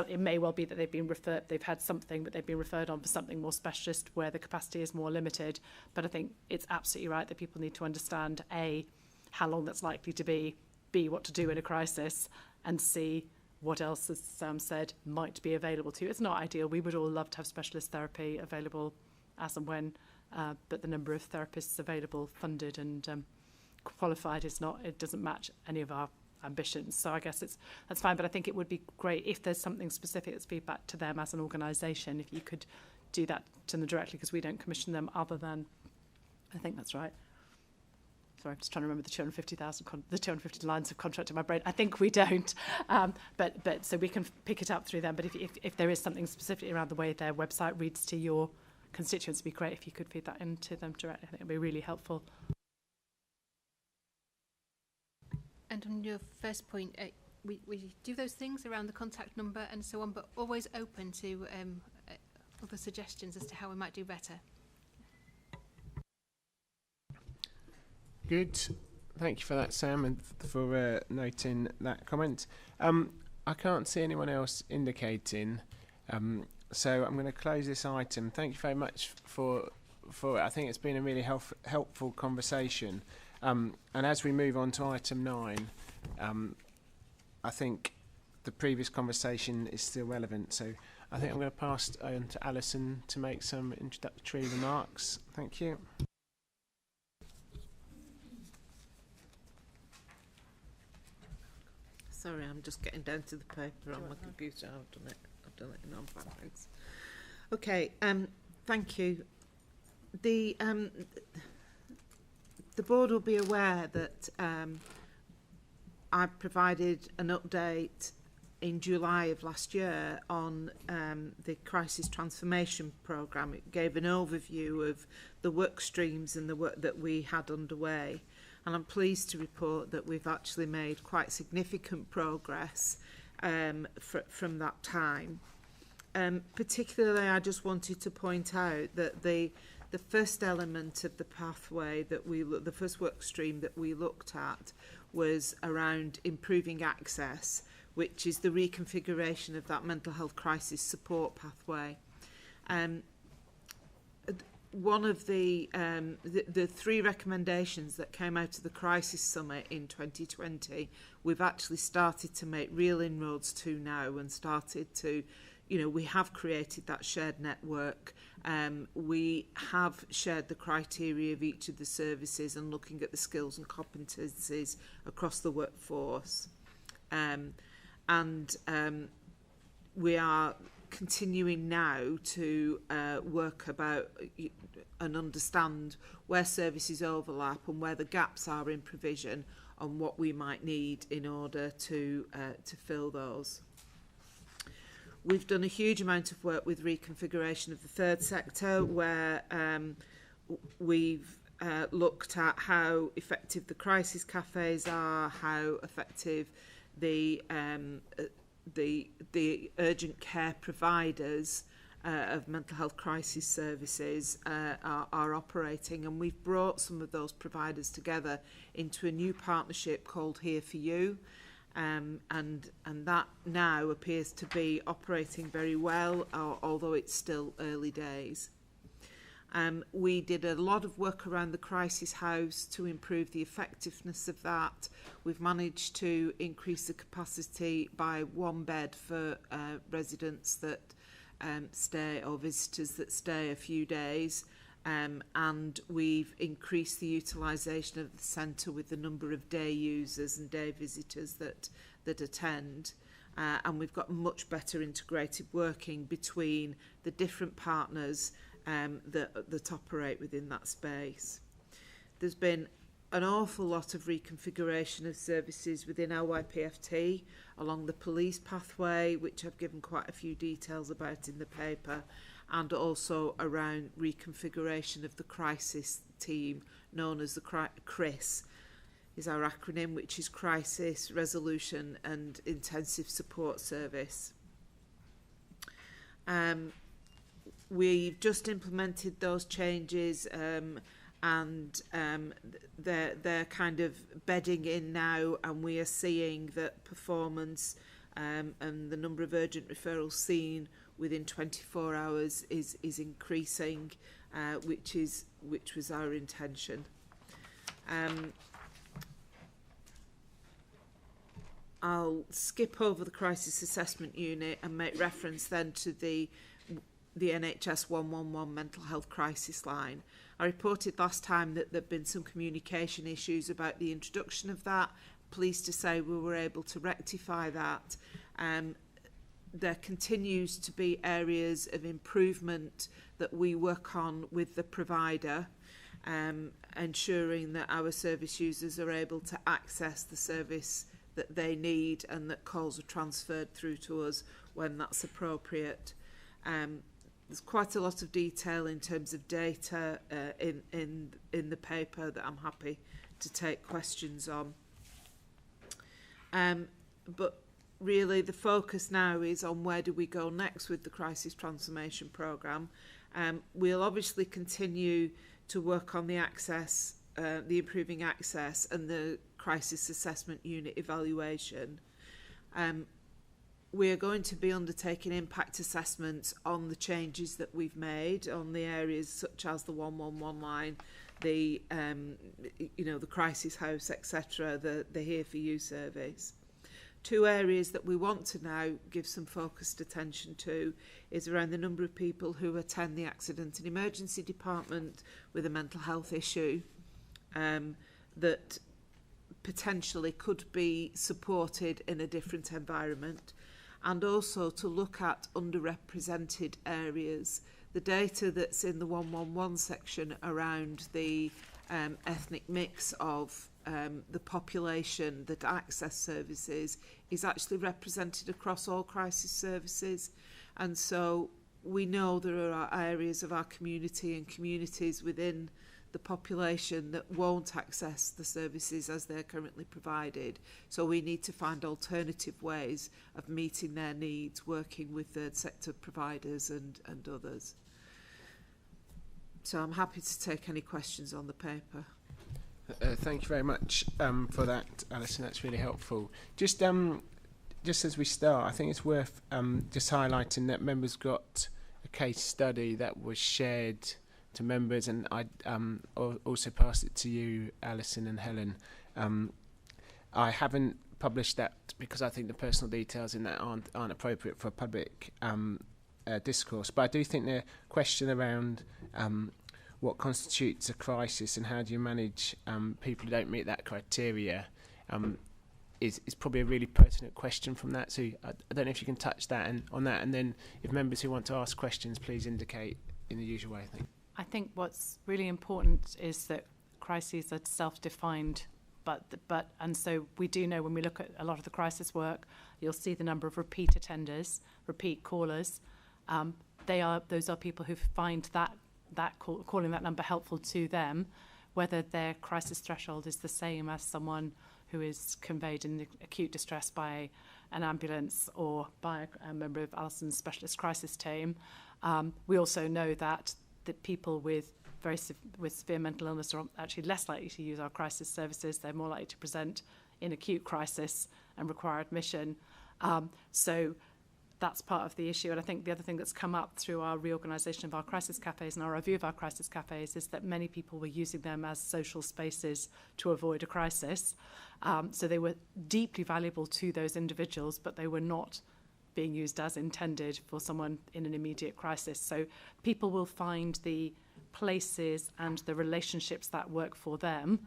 it may well be that they've been referred, they've had something, but they've been referred on for something more specialist where the capacity is more limited. But I think it's absolutely right that people need to understand, A, how long that's likely to be, B, what to do in a crisis, and C, what else, as Sam said, might be available to you. It's not ideal. We would all love to have specialist therapy available as and when, but the number of therapists available, funded and qualified it doesn't match any of our ambitions. So I guess that's fine, but I think it would be great if there's something specific that's feedback to them as an organisation, if you could do that to them directly, because we don't commission them other than, I think that's right. Sorry, I'm just trying to remember the 250 lines of contract in my brain. I think we don't, but so we can pick it up through them. But if there is something specifically around the way their website reads to your constituents, it'd be great if you could feed that into them directly. I think it'd be really helpful. And on your first point, we do those things around the contact number and so on, but always open to other suggestions as to how we might do better. Good. Thank you for that, Sam, and for noting that comment. I can't see anyone else indicating. So I'm going to close this item. Thank you very much for it. I think it's been a really helpful conversation. And as we move on to item 9, I think the previous conversation is still relevant. So I think I'm going to pass on to Alison to make some introductory remarks. Thank you. Sorry, I'm just getting down to the paper on my computer. I've done it in advance. Okay, thank you. The board will be aware that I provided an update in July of last year on the Crisis Transformation Programme. It gave an overview of the work streams and the work that we had underway. And I'm pleased to report that we've actually made quite significant progress from that time. Particularly, I just wanted to point out that the first element of the pathway that the first work stream that we looked at was around improving access, which is the reconfiguration of that mental health crisis support pathway. One of the 3 recommendations that came out of the Crisis Summit in 2020, we've actually started to make real inroads to now, and started to, we have created that shared network. We have shared the criteria of each of the services and looking at the skills and competencies across the workforce. We are continuing now to work about and understand where services overlap and where the gaps are in provision and what we might need in order to fill those. We've done a huge amount of work with reconfiguration of the third sector, where we've looked at how effective the crisis cafes are, how effective the urgent care providers of mental health crisis services are operating, and we've brought some of those providers together into a new partnership called Here For You, and that now appears to be operating very well, although it's still early days. We did a lot of work around the crisis house to improve the effectiveness of that. We've managed to increase the capacity by 1 bed for residents that stay, or visitors that stay a few days, and we've increased the utilisation of the centre with the number of day users and day visitors that attend. And we've got much better integrated working between the different partners that operate within that space. There's been an awful lot of reconfiguration of services within LYPFT along the police pathway, which I've given quite a few details about in the paper, and also around reconfiguration of the crisis team, known as the CRIS, is our acronym, which is Crisis, Resolution and Intensive Support Service. We've just implemented those changes, and they're kind of bedding in now, and we are seeing that performance and the number of urgent referrals seen within 24 hours is increasing, which was our intention. I'll skip over the crisis assessment unit and make reference then to the NHS 111 mental health crisis line. I reported last time that there'd been some communication issues about the introduction of that. Pleased to say we were able to rectify that. There continues to be areas of improvement that we work on with the provider, ensuring that our service users are able to access the service that they need and that calls are transferred through to us when that's appropriate. There's quite a lot of detail in terms of data in the paper that I'm happy to take questions on. But really the focus now is on where do we go next with the Crisis Transformation Programme. We'll obviously continue to work on the access, the improving access and the Crisis Assessment Unit evaluation. we are going to be undertaking impact assessments on the changes that we've made on the areas such as the 111 line, the the crisis house, etc., the Here For You service. Two areas that we want to now give some focused attention to is around the number of people who attend the accident and emergency department with a mental health issue that potentially could be supported in a different environment, and also to look at underrepresented areas. The data that's in the 111 section around the ethnic mix of the population that access services is actually represented across all crisis services, and so we know there are areas of our community and communities within the population that won't access the services as they're currently provided. So we need to find alternative ways of meeting their needs, working with third sector providers and others. So I'm happy to take any questions on the paper. Thank you very much for that, Alison. That's really helpful. Just as we start, I think it's worth just highlighting that members got a case study that was shared to members, and I also passed it to you, Alison and Helen. I haven't published that because I think the personal details in that aren't appropriate for public discourse, but I do think the question around what constitutes a crisis and how do you manage people who don't meet that criteria is probably a really pertinent question from that. So I don't know if you can touch that on that, and then if members who want to ask questions, please indicate in the usual way, I think. I think what's really important is that crises are self-defined, and so we do know when we look at a lot of the crisis work, you'll see the number of repeat attenders, repeat callers. Those are people who find calling that number helpful to them, whether their crisis threshold is the same as someone who is conveyed in acute distress by an ambulance or by a member of Alison's specialist crisis team. We also know that people with severe mental illness are actually less likely to use our crisis services. They're more likely to present in acute crisis and require admission. So that's part of the issue. And I think the other thing that's come up through our reorganisation of our crisis cafes and our review of our crisis cafes is that many people were using them as social spaces to avoid a crisis. So they were deeply valuable to those individuals, but they were not being used as intended for someone in an immediate crisis. So people will find the places and the relationships that work for them,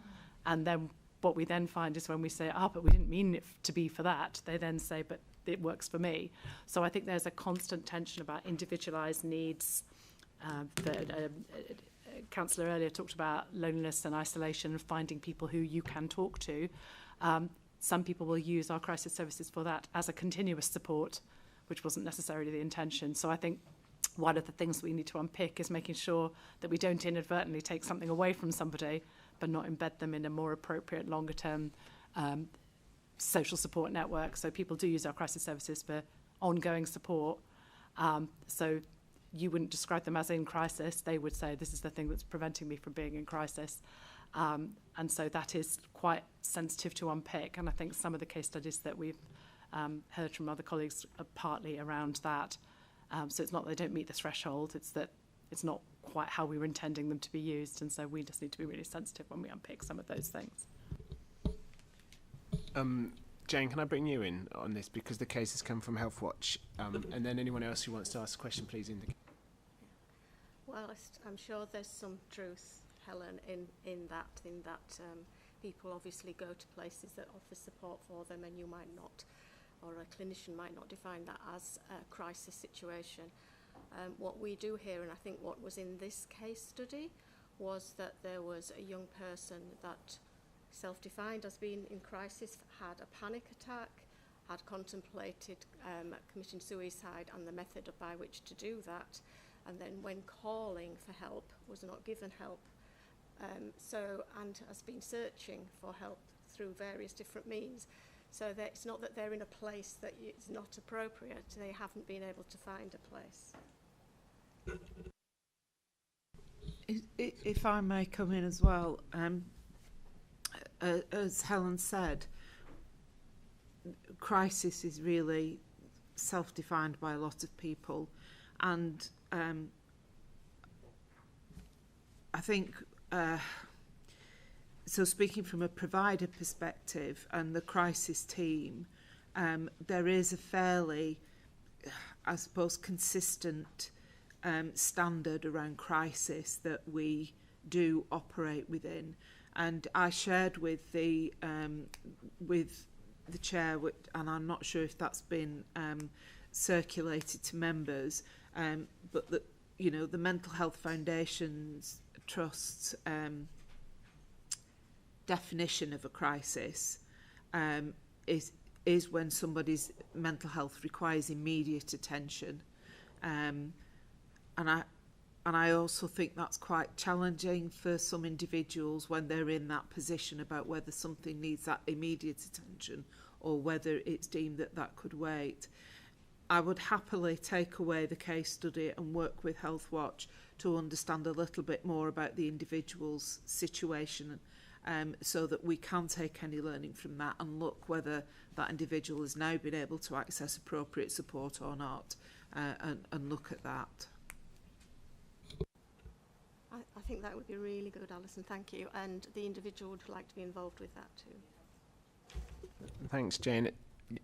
and then what we then find is when we say, but we didn't mean it to be for that, they then say, but it works for me. So I think there's a constant tension about individualised needs. Councillor earlier talked about loneliness and isolation and finding people who you can talk to. Some people will use our crisis services for that as a continuous support, which wasn't necessarily the intention. So I think one of the things we need to unpick is making sure that we don't inadvertently take something away from somebody, but not embed them in a more appropriate, longer-term social support network. So people do use our crisis services for ongoing support. So you wouldn't describe them as in crisis. They would say, this is the thing that's preventing me from being in crisis. And so that is quite sensitive to unpick. And I think some of the case studies that we've heard from other colleagues are partly around that. So it's not that they don't meet the threshold, it's that it's not quite how we were intending them to be used. And so we just need to be really sensitive when we unpick some of those things. Jane, can I bring you in on this, because the case has come from Health Watch, and then anyone else who wants to ask a question, please indicate. Well, I'm sure there's some truth, Helen, in that people obviously go to places that offer support for them, and you might not, or a clinician might not define that as a crisis situation. What we do here, and I think what was in this case study, was that there was a young person that self-defined as being in crisis, had a panic attack, had contemplated committing suicide and the method by which to do that, and then when calling for help was not given help. And has been searching for help through various different means. So that it's not that they're in a place that is not appropriate, they haven't been able to find a place. If I may come in as well, as Helen said, crisis is really self-defined by a lot of people, and I think so speaking from a provider perspective and the crisis team, there is a fairly, I suppose, consistent standard around crisis that we do operate within. And I shared with the chair, and I'm not sure if that's been circulated to members, but that, you know, the Mental Health Foundation's Trust's definition of a crisis is when somebody's mental health requires immediate attention, and I also think that's quite challenging for some individuals when they're in that position about whether something needs that immediate attention or whether it's deemed that that could wait. I would happily take away the case study and work with Health Watch to understand a little bit more about the individual's situation, so that we can take any learning from that and look whether that individual has now been able to access appropriate support or not, and look at that. I think that would be really good, Alison, thank you. And the individual would like to be involved with that too. Thanks, Jane.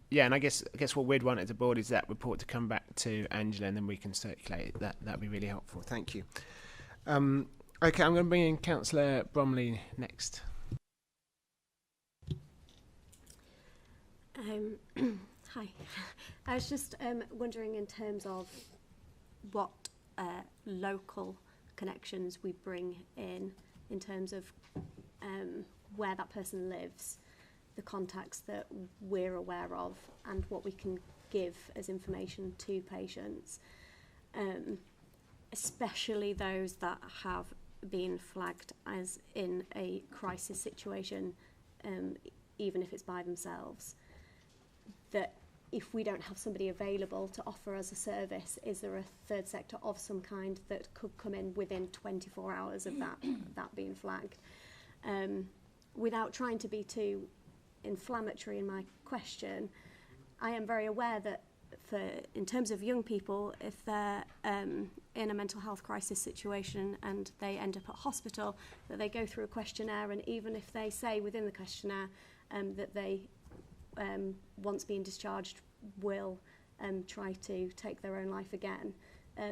Yeah, and I guess what we'd want at the board is that report to come back to Angela, and then we can circulate it. That'd be really helpful. Thank you. Okay, I'm going to bring in Councillor Bromley next. Hi. I was just wondering in terms of what local connections we bring in terms of where that person lives, the contacts that we're aware of, and what we can give as information to patients, especially those that have been flagged as in a crisis situation, even if it's by themselves, that if we don't have somebody available to offer us a service, is there a third sector of some kind that could come in within 24 hours of that being flagged? Without trying to be too inflammatory in my question, I am very aware that in terms of young people, if they're in a mental health crisis situation and they end up at hospital, that they go through a questionnaire, and even if they say within the questionnaire that they, once being discharged, will try to take their own life again,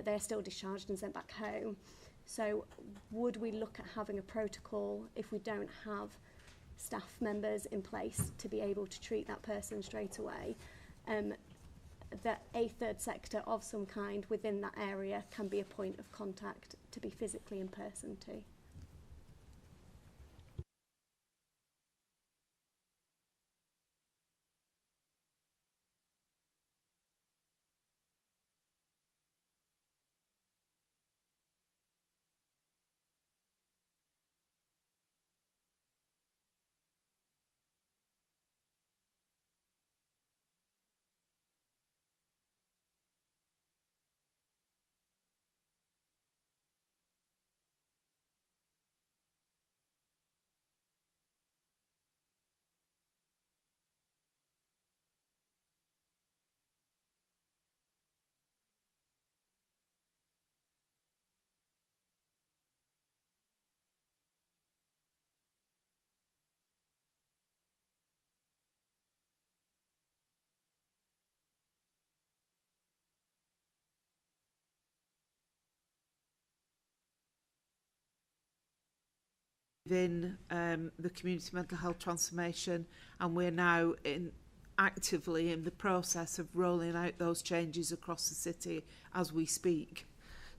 they're still discharged and sent back home. So would we look at having a protocol if we don't have staff members in place to be able to treat that person straight away, that a third sector of some kind within that area can be a point of contact to be physically in person to? Within the community mental health transformation, and we're now actively in the process of rolling out those changes across the city as we speak.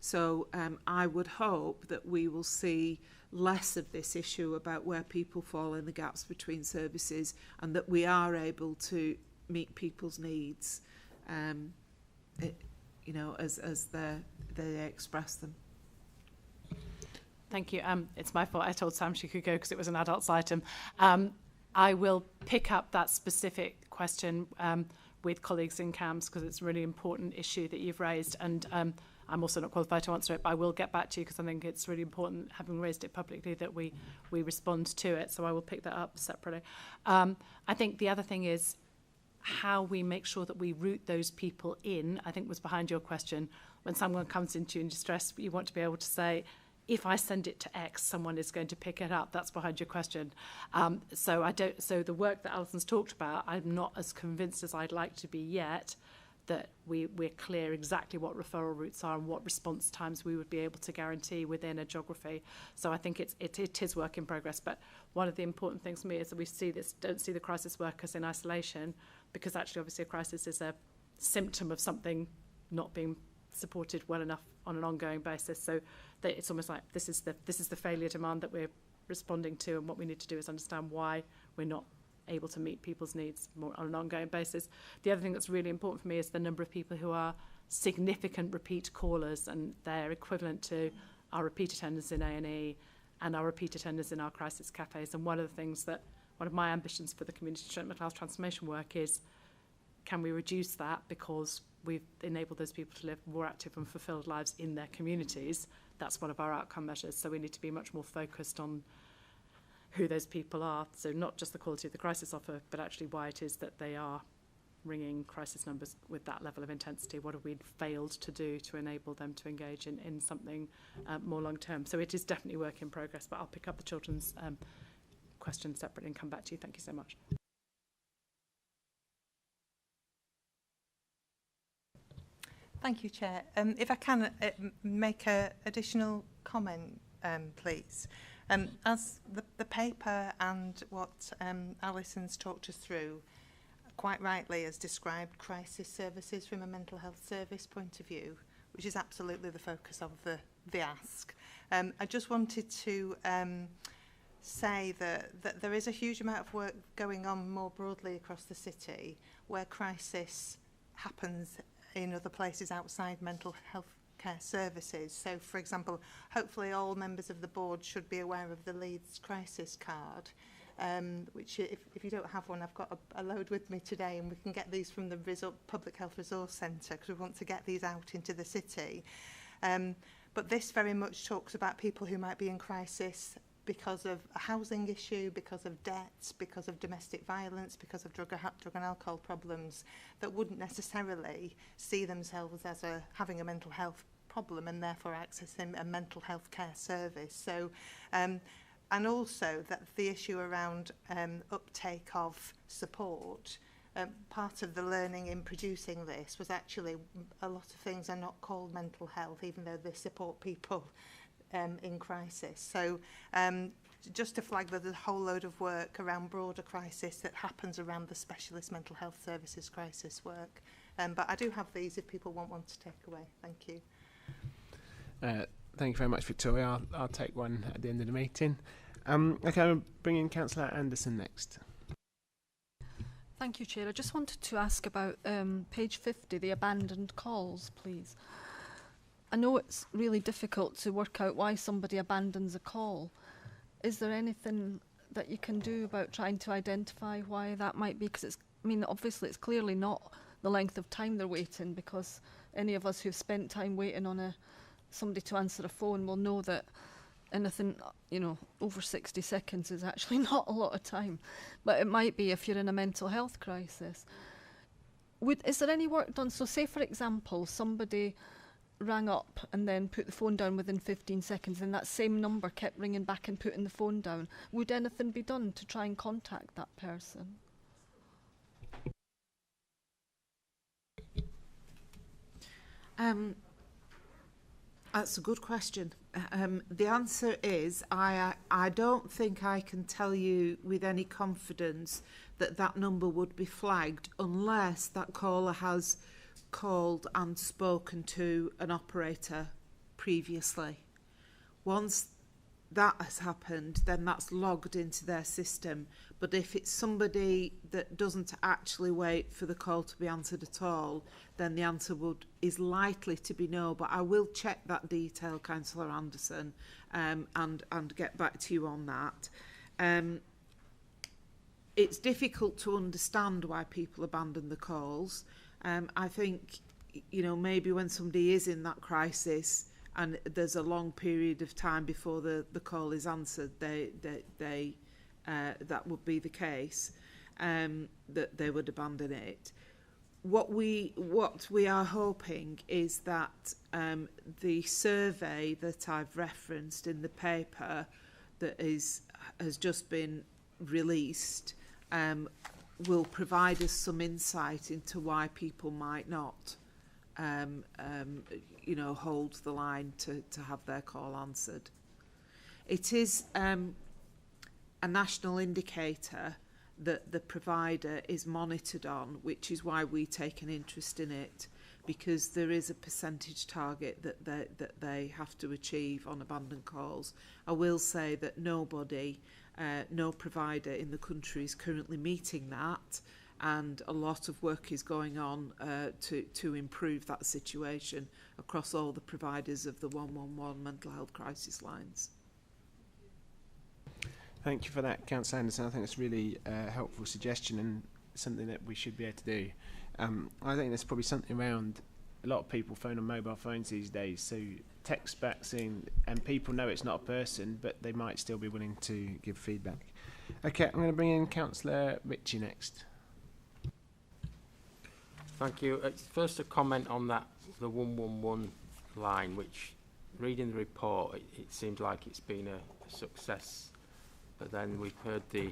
So I would hope that we will see less of this issue about where people fall in the gaps between services, and that we are able to meet people's needs, you know, as they express them. Thank you. It's my fault. I told Sam she could go because it was an adults item. I will pick up that specific question with colleagues in CAMS because it's a really important issue that you've raised, and I'm also not qualified to answer it, but I will get back to you because I think it's really important, having raised it publicly, that we respond to it. So I will pick that up separately. I think the other thing is how we make sure that we route those people in, I think was behind your question. When someone comes into you in distress, you want to be able to say, if I send it to X, someone is going to pick it up. That's behind your question. So the work that Alison's talked about, I'm not as convinced as I'd like to be yet that we're clear exactly what referral routes are and what response times we would be able to guarantee within a geography. So I think it is work in progress. But one of the important things for me is that we don't see the crisis workers in isolation, because actually obviously a crisis is a symptom of something not being supported well enough on an ongoing basis. So that it's almost like this is the failure demand that we're responding to, and what we need to do is understand why we're not able to meet people's needs more on an ongoing basis. The other thing that's really important for me is the number of people who are significant repeat callers, and they're equivalent to our repeat attendance in A&E and our repeat attendance in our crisis cafes. And one of my ambitions for the community mental health transformation work is, can we reduce that because we've enabled those people to live more active and fulfilled lives in their communities? That's one of our outcome measures. So we need to be much more focused on who those people are. So not just the quality of the crisis offer, but actually why it is that they are ringing crisis numbers with that level of intensity. What have we failed to do to enable them to engage in something more long term? So it is definitely work in progress, but I'll pick up the children's question separately and come back to you. Thank you so much. Thank you, Chair. If I can make an additional comment, please. As the paper and what Alison's talked us through quite rightly has described crisis services from a mental health service point of view, which is absolutely the focus of the ask. I just wanted to say that there is a huge amount of work going on more broadly across the city where crisis happens in other places outside mental health care services. So, for example, hopefully all members of the board should be aware of the Leeds crisis card, which if you don't have one, I've got a load with me today, and we can get these from the Public Health Resource Centre, because we want to get these out into the city. But this very much talks about people who might be in crisis because of a housing issue, because of debts, because of domestic violence, because of drug and alcohol problems, that wouldn't necessarily see themselves as having a mental health problem and therefore accessing a mental health care service. So, and also that the issue around uptake of support, part of the learning in producing this was actually a lot of things are not called mental health, even though they support people in crisis. So just to flag that there's a whole load of work around broader crisis that happens around the specialist mental health services crisis work. But I do have these if people want one to take away. Thank you. Thank you very much, Victoria. I'll take one at the end of the meeting. Okay, I'll bring in Councillor Anderson next. Thank you, Chair. I just wanted to ask about page 50, the abandoned calls, please. I know it's really difficult to work out why somebody abandons a call. Is there anything that you can do about trying to identify why that might be? Because obviously it's clearly not the length of time they're waiting, because any of us who've spent time waiting on somebody to answer a phone will know that anything, over 60 seconds is actually not a lot of time. But it might be if you're in a mental health crisis. Is there any work done? So say, for example, somebody rang up and then put the phone down within 15 seconds, and that same number kept ringing back and putting the phone down. Would anything be done to try and contact that person? That's a good question. The answer is I don't think I can tell you with any confidence that number would be flagged unless that caller has called and spoken to an operator previously. Once that has happened, then that's logged into their system. But if it's somebody that doesn't actually wait for the call to be answered at all, then the answer is likely to be no. But I will check that detail, Councillor Anderson, and get back to you on that. It's difficult to understand why people abandon the calls. I think, maybe when somebody is in that crisis and there's a long period of time before the call is answered, that would be the case. that they would abandon it. What we are hoping is that the survey that I've referenced in the paper that has just been released will provide us some insight into why people might not hold the line to have their call answered. It is a national indicator that the provider is monitored on, which is why we take an interest in it, because there is a percentage target that they have to achieve on abandoned calls. I will say that no provider in the country is currently meeting that, and a lot of work is going on to improve that situation across all the providers of the 111 mental health crisis lines. Thank you for that, Councillor Anderson. I think that's really helpful suggestion and something that we should be able to do. I think there's probably something around a lot of people phone on mobile phones these days, so text back saying, and people know it's not a person, but they might still be willing to give feedback. Okay, I'm going to bring in Councillor Ritchie next. Thank you. First, a comment on that, the 111 line, which, reading the report, it seems like it's been a success. But then we've heard the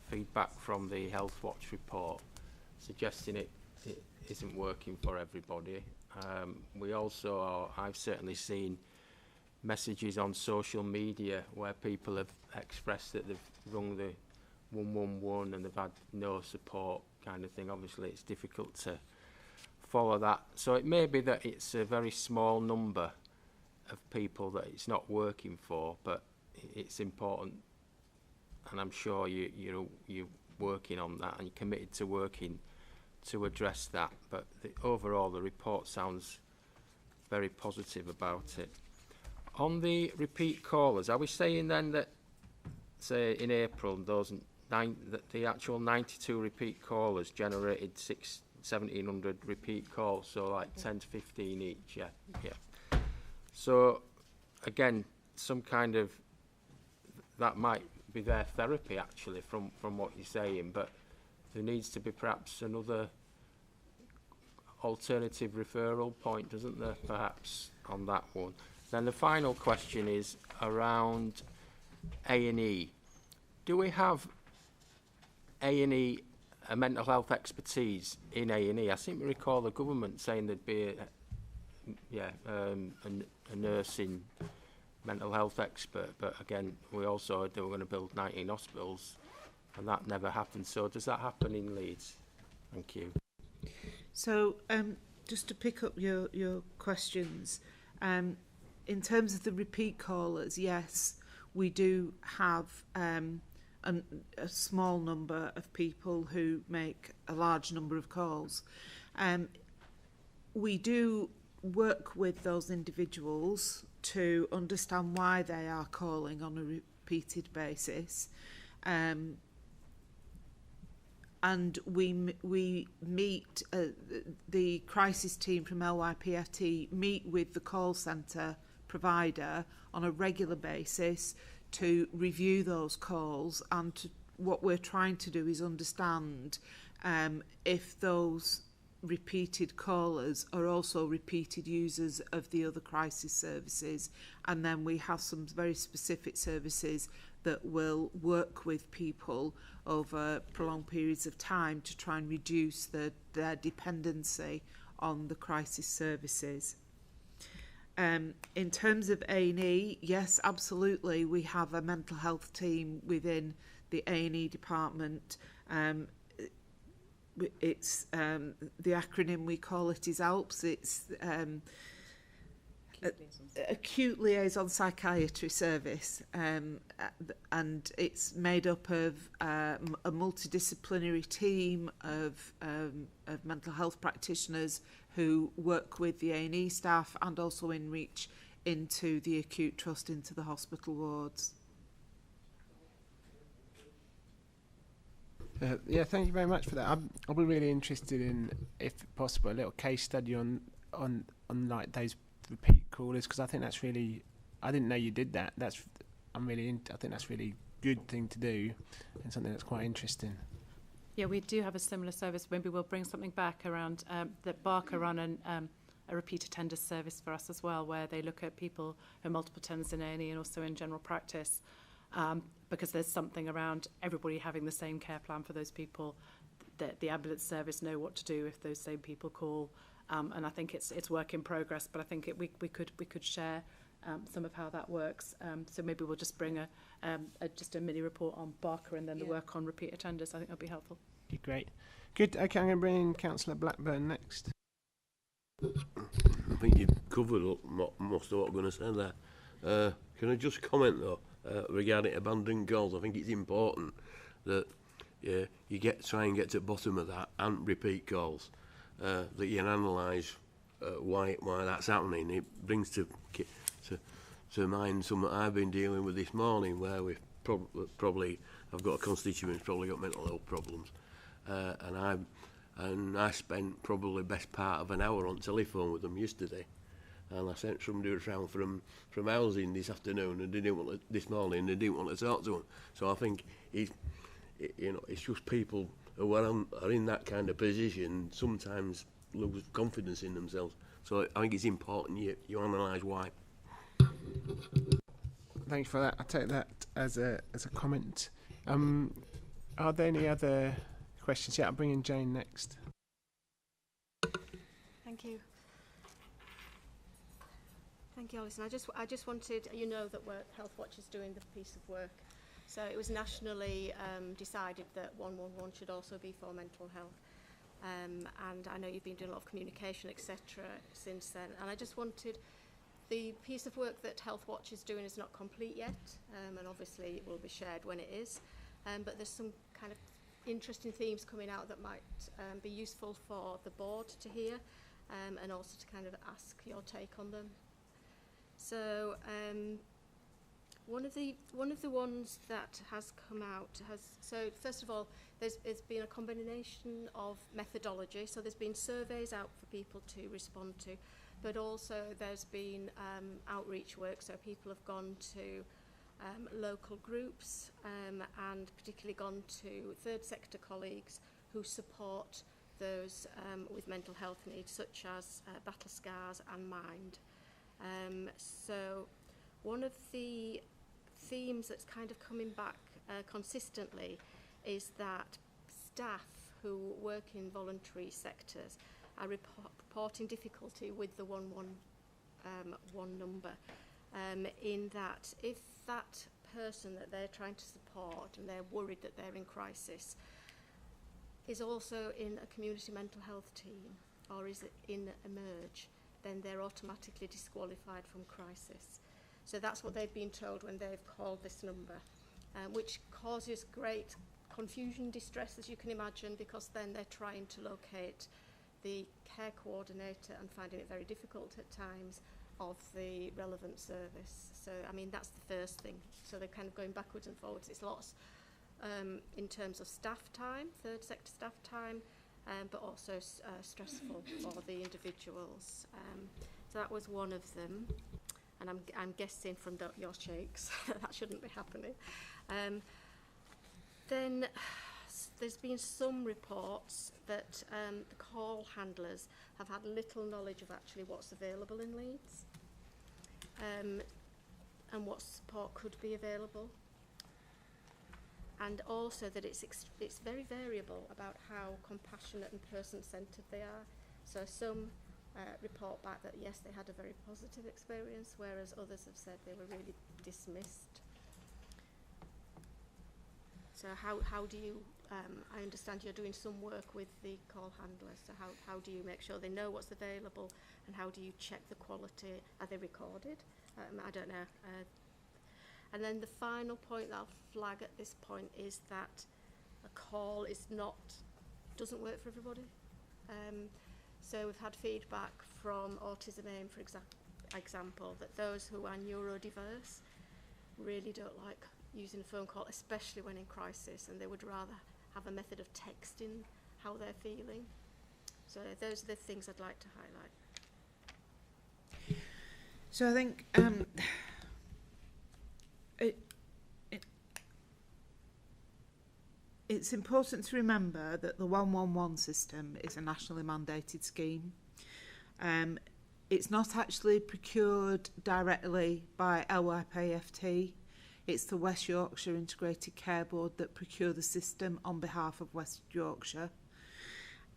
feedback from the Health Watch report suggesting it isn't working for everybody. We also I've certainly seen messages on social media where people have expressed that they've rung the 111 and they've had no support kind of thing. Obviously, it's difficult to follow that. So it may be that it's a very small number of people that it's not working for, but it's important, and I'm sure you're working on that and you're committed to working to address that. But overall, the report sounds very positive about it. On the repeat callers, are we saying then that, say in April, that the actual 92 repeat callers generated 1,700 repeat calls, so like 10 to 15 each? Yeah. So again, some kind of that might be their therapy, actually, from what you're saying, but there needs to be perhaps another alternative referral point, doesn't there, perhaps, on that one? Then the final question is around A&E. Do we have A&E, a mental health expertise in A&E? I seem to recall the government saying there'd be a nursing mental health expert, but again, we also heard they were going to build 19 hospitals, and that never happened. So does that happen in Leeds? Thank you. So just to pick up your questions, in terms of the repeat callers, yes, we do have a small number of people who make a large number of calls. We do work with those individuals to understand why they are calling on a repeated basis, and we meet the crisis team from LYPFT meet with the call centre provider on a regular basis to review those calls, and what we're trying to do is understand if those repeated callers are also repeated users of the other crisis services, and then we have some very specific services that will work with people over prolonged periods of time to try and reduce their dependency on the crisis services. In terms of A&E, yes, absolutely, we have a mental health team within the A&E department. It's the acronym we call it is ALPS. It's Acute Liaison Psychiatry Service, and it's made up of a multidisciplinary team of mental health practitioners who work with the A&E staff and also in reach into the acute trust, into the hospital wards. Yeah, thank you very much for that. I'll be really interested in, if possible, a little case study on like those repeat callers, because I think that's really, I didn't know you did that. I think that's really good thing to do and something that's quite interesting. Yeah, we do have a similar service. Maybe we'll bring something back around that Barker run a repeat attender service for us as well, where they look at people who have multiple attenders in A&E and also in general practice, because there's something around everybody having the same care plan for those people, that the ambulance service know what to do if those same people call. And I think it's work in progress, but I think we could share some of how that works. So maybe we'll just bring just a mini report on Barker and then the work on repeat attenders. I think that'll be helpful. Okay, great. Good. Okay, I'm going to bring in Councillor Blackburn next. I think you've covered up most of what I'm going to say there. Can I just comment though regarding abandoned calls? I think it's important that you try and get to the bottom of that and repeat calls, that you can analyse why that's happening. It brings to mind something I've been dealing with this morning, where we've probably I've got a constituent who's probably got mental health problems, and I spent probably best part of an hour on telephone with them yesterday, and I sent somebody around from housing this afternoon, and this morning they didn't want to talk to them. So I think it's just people who are in that kind of position sometimes lose confidence in themselves. So I think it's important you analyse why. Thanks for that. I take that as a comment. Are there any other questions? Yeah, I'll bring in Jane next. Thank you. Thank you, Alison. I just wanted, that Health Watch is doing the piece of work. So it was nationally decided that 111 should also be for mental health. And I know you've been doing a lot of communication, etc. since then. And I just wanted, the piece of work that Health Watch is doing is not complete yet, and obviously it will be shared when it is. But there's some kind of interesting themes coming out that might be useful for the board to hear, and also to kind of ask your take on them. So one of the ones that has come out so first of all, there's been a combination of methodology. So there's been surveys out for people to respond to, but also there's been outreach work. So people have gone to local groups and particularly gone to third sector colleagues who support those with mental health needs, such as Battle Scars and Mind. So one of the themes that's kind of coming back consistently is that staff who work in voluntary sectors are reporting difficulty with the 111 number, in that if that person that they're trying to support and they're worried that they're in crisis is also in a community mental health team or is in Emerge, then they're automatically disqualified from crisis. So that's what they've been told when they've called this number, which causes great confusion, distress, as you can imagine, because then they're trying to locate the care coordinator and finding it very difficult at times of the relevant service. So, I mean, that's the first thing. So they're kind of going backwards and forwards. It's lots in terms of staff time, third sector staff time, but also stressful for the individuals. So that was one of them. And I'm guessing from your shakes that shouldn't be happening. Then there's been some reports that the call handlers have had little knowledge of actually what's available in Leeds, and what support could be available, and also that it's very variable about how compassionate and person-centred they are. So some report back that yes, they had a very positive experience, whereas others have said they were really dismissed. So how do you, I understand you're doing some work with the call handlers, so how do you make sure they know what's available, and how do you check the quality? Are they recorded? I don't know. And then the final point that I'll flag at this point is that a call doesn't work for everybody. So we've had feedback from Autism AIM, for example, that those who are neurodiverse really don't like using a phone call, especially when in crisis, and they would rather have a method of texting how they're feeling. So those are the things I'd like to highlight. So I think it's important to remember that the 111 system is a nationally mandated scheme. It's not actually procured directly by LYPFT. It's the West Yorkshire Integrated Care Board that procure the system on behalf of West Yorkshire.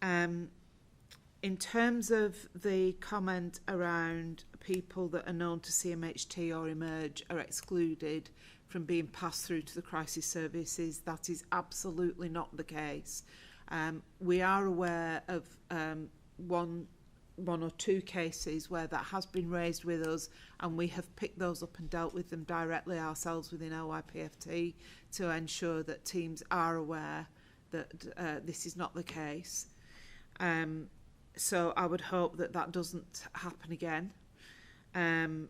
In terms of the comment around people that are known to CMHT or emerge are excluded from being passed through to the crisis services, that is absolutely not the case. We are aware of one or two cases where that has been raised with us, and we have picked those up and dealt with them directly ourselves within LYPFT to ensure that teams are aware that this is not the case. So I would hope that that doesn't happen again. And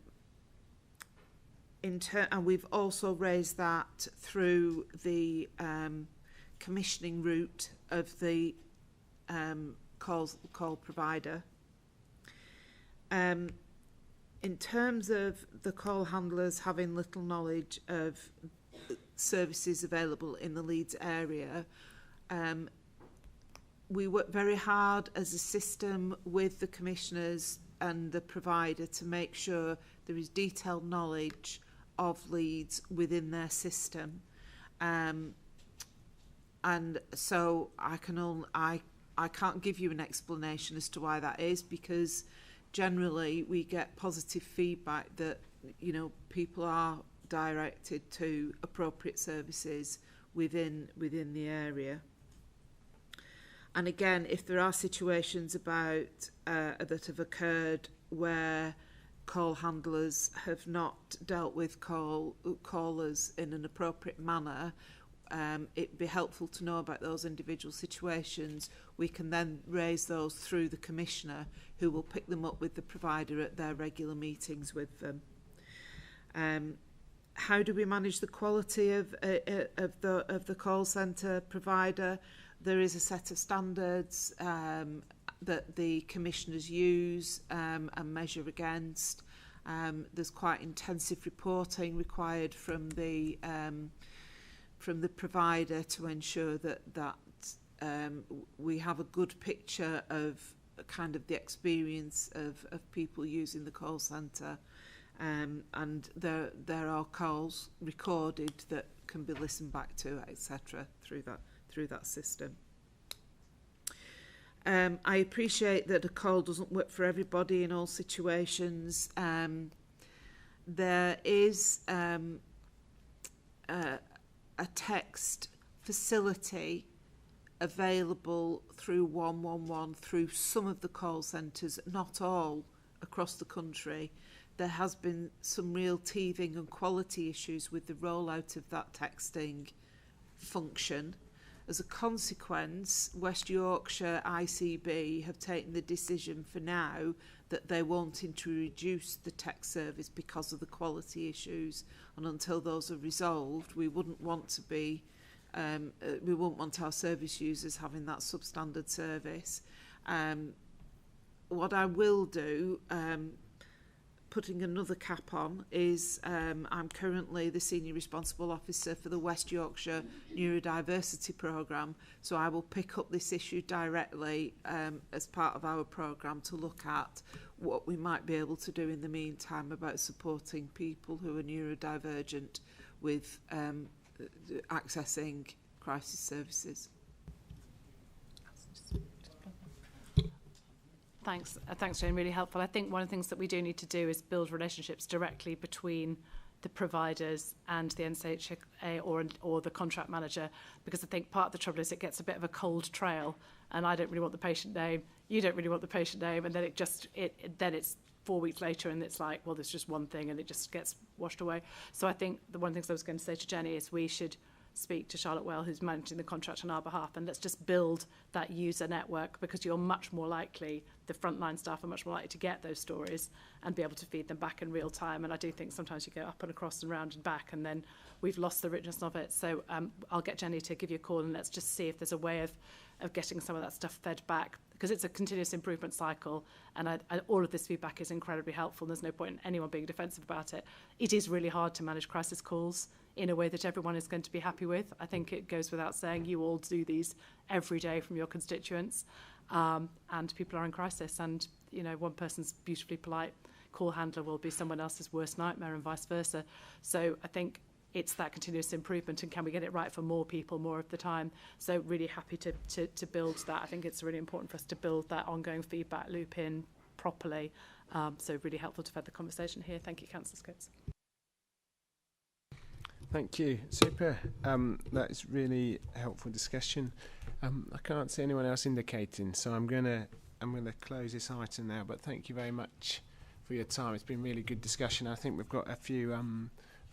we've also raised that through the commissioning route of the call provider. In terms of the call handlers having little knowledge of services available in the Leeds area, we work very hard as a system with the commissioners and the provider to make sure there is detailed knowledge of Leeds within their system. And so I can't give you an explanation as to why that is, because generally we get positive feedback that, you know, people are directed to appropriate services within the area. And again, if there are situations that have occurred where call handlers have not dealt with callers in an appropriate manner, it'd be helpful to know about those individual situations. We can then raise those through the commissioner, who will pick them up with the provider at their regular meetings with them. How do we manage the quality of the call centre provider? There is a set of standards that the commissioners use and measure against. There's quite intensive reporting required from the provider to ensure that we have a good picture of kind of the experience of people using the call centre. And there are calls recorded that can be listened back to, etc. through that system. I appreciate that a call doesn't work for everybody in all situations. There is a text facility available through 111 through some of the call centres, not all across the country. There has been some real teething and quality issues with the rollout of that texting function. As a consequence, West Yorkshire ICB have taken the decision for now that they're wanting to reduce the text service because of the quality issues, and until those are resolved, we wouldn't want our service users having that substandard service. What I will do, putting another cap on, is I'm currently the Senior Responsible Officer for the West Yorkshire Neurodiversity Programme, so I will pick up this issue directly as part of our programme to look at what we might be able to do in the meantime about supporting people who are neurodivergent with accessing crisis services. Thanks, Jane. Really helpful. I think one of the things that we do need to do is build relationships directly between the providers and the NCHA or the contract manager, because I think part of the trouble is it gets a bit of a cold trail, and I don't really want the patient name, you don't really want the patient name, and then then it's 4 weeks later and it's like, well, there's just one thing and it just gets washed away. So I think the one of the things I was going to say to Jenny is we should speak to Charlotte Well, who's managing the contract on our behalf, and let's just build that user network, because you're much more likely, the frontline staff are much more likely to get those stories and be able to feed them back in real time. And I do think sometimes you go up and across and round and back, and then we've lost the richness of it. So I'll get Jenny to give you a call, and let's just see if there's a way of getting some of that stuff fed back, because it's a continuous improvement cycle, and all of this feedback is incredibly helpful. There's no point in anyone being defensive about it. It is really hard to manage crisis calls in a way that everyone is going to be happy with. I think it goes without saying you all do these every day from your constituents, and people are in crisis, and you know, one person's beautifully polite call handler will be someone else's worst nightmare and vice versa. So I think it's that continuous improvement, and can we get it right for more people more of the time? So really happy to build that. I think it's really important for us to build that ongoing feedback loop in properly. So really helpful to have had the conversation here. Thank you, Councillor Scopes. Thank you. Super. That is really helpful discussion. I can't see anyone else indicating, so I'm gonna close this item now. But thank you very much for your time. It's been really good discussion. I think we've got a few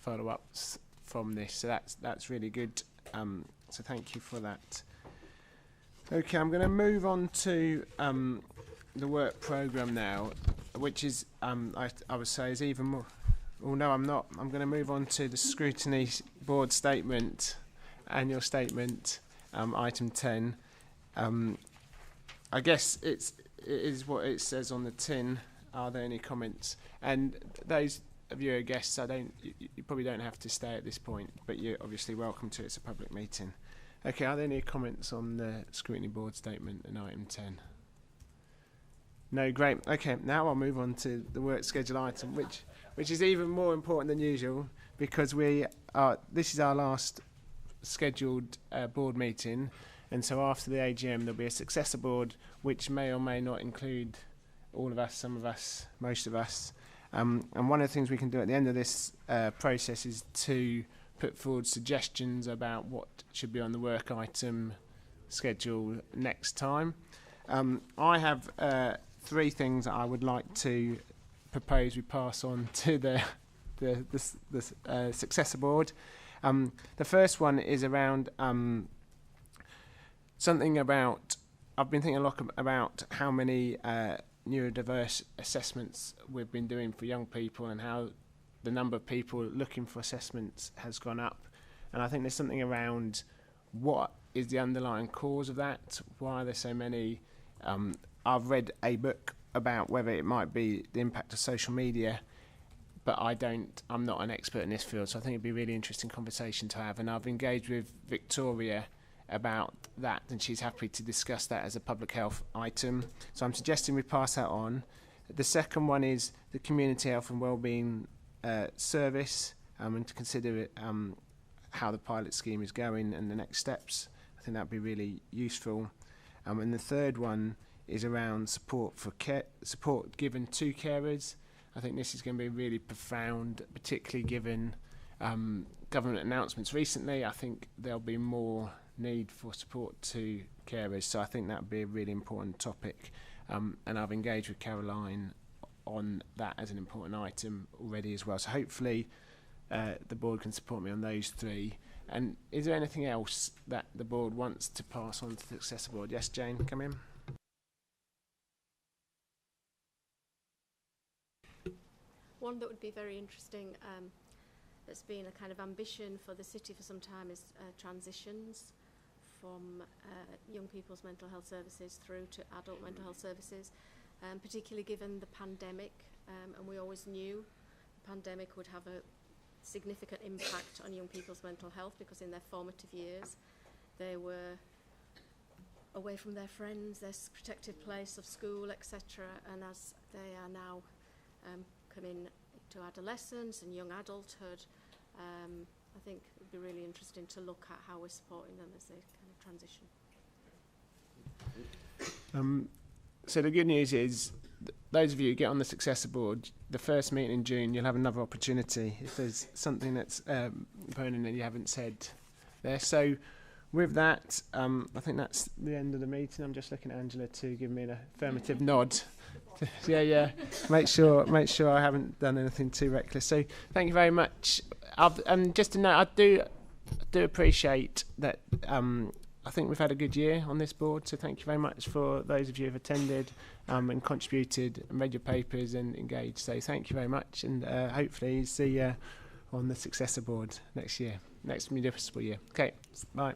follow-ups from this, so that's really good. So thank you for that. Okay, I'm going to move on to the work programme now, which is I would say is even more. Oh no, I'm not. I'm going to move on to the Scrutiny Board statement, annual statement, item 10. I guess it is what it says on the tin. Are there any comments? And those of you who are guests, you probably don't have to stay at this point, but you're obviously welcome to. It's a public meeting. Okay, are there any comments on the Scrutiny Board statement in item 10? No, great. Okay, now I'll move on to the work schedule item, which is even more important than usual, because this is our last scheduled board meeting, and so after the AGM there'll be a successor board which may or may not include all of us, some of us, most of us. And one of the things we can do at the end of this process is to put forward suggestions about what should be on the work item schedule next time. I have 3 things that I would like to propose we pass on to the successor board. The first one is around something about, I've been thinking a lot about how many neurodiverse assessments we've been doing for young people, and how the number of people looking for assessments has gone up. And I think there's something around what is the underlying cause of that, why are there so many. I've read a book about whether it might be the impact of social media, but I'm not an expert in this field, so I think it'd be a really interesting conversation to have. And I've engaged with Victoria about that, and she's happy to discuss that as a public health item. So I'm suggesting we pass that on. The second one is the community health and wellbeing service, and to consider it, how the pilot scheme is going and the next steps. I think that'd be really useful. And the third one is around support given to carers. I think this is going to be really profound, particularly given government announcements recently. I think there'll be more need for support to carers, so I think that would be a really important topic, and I've engaged with Caroline on that as an important item already as well. So hopefully the board can support me on those 3. And is there anything else that the board wants to pass on to the successor board? Yes, Jane, come in. One that would be very interesting, that's been a kind of ambition for the city for some time, is transitions from young people's mental health services through to adult mental health services, particularly given the pandemic, and we always knew the pandemic would have a significant impact on young people's mental health, because in their formative years they were away from their friends, their protected place of school, etc., and as they are now coming to adolescence and young adulthood, I think it would be really interesting to look at how we're supporting them as they kind of transition. So the good news is, those of you who get on the successor board, the first meeting in June, you'll have another opportunity if there's something that's burning that you haven't said there. So with that, I think that's the end of the meeting. I'm just looking at Angela to give me an affirmative nod. Yeah. Make sure I haven't done anything too reckless. So thank you very much. And just to note, I do appreciate that. I think we've had a good year on this board, so thank you very much for those of you who have attended and contributed and read your papers and engaged. So thank you very much, and hopefully see you on the successor board next municipal year. Okay, bye.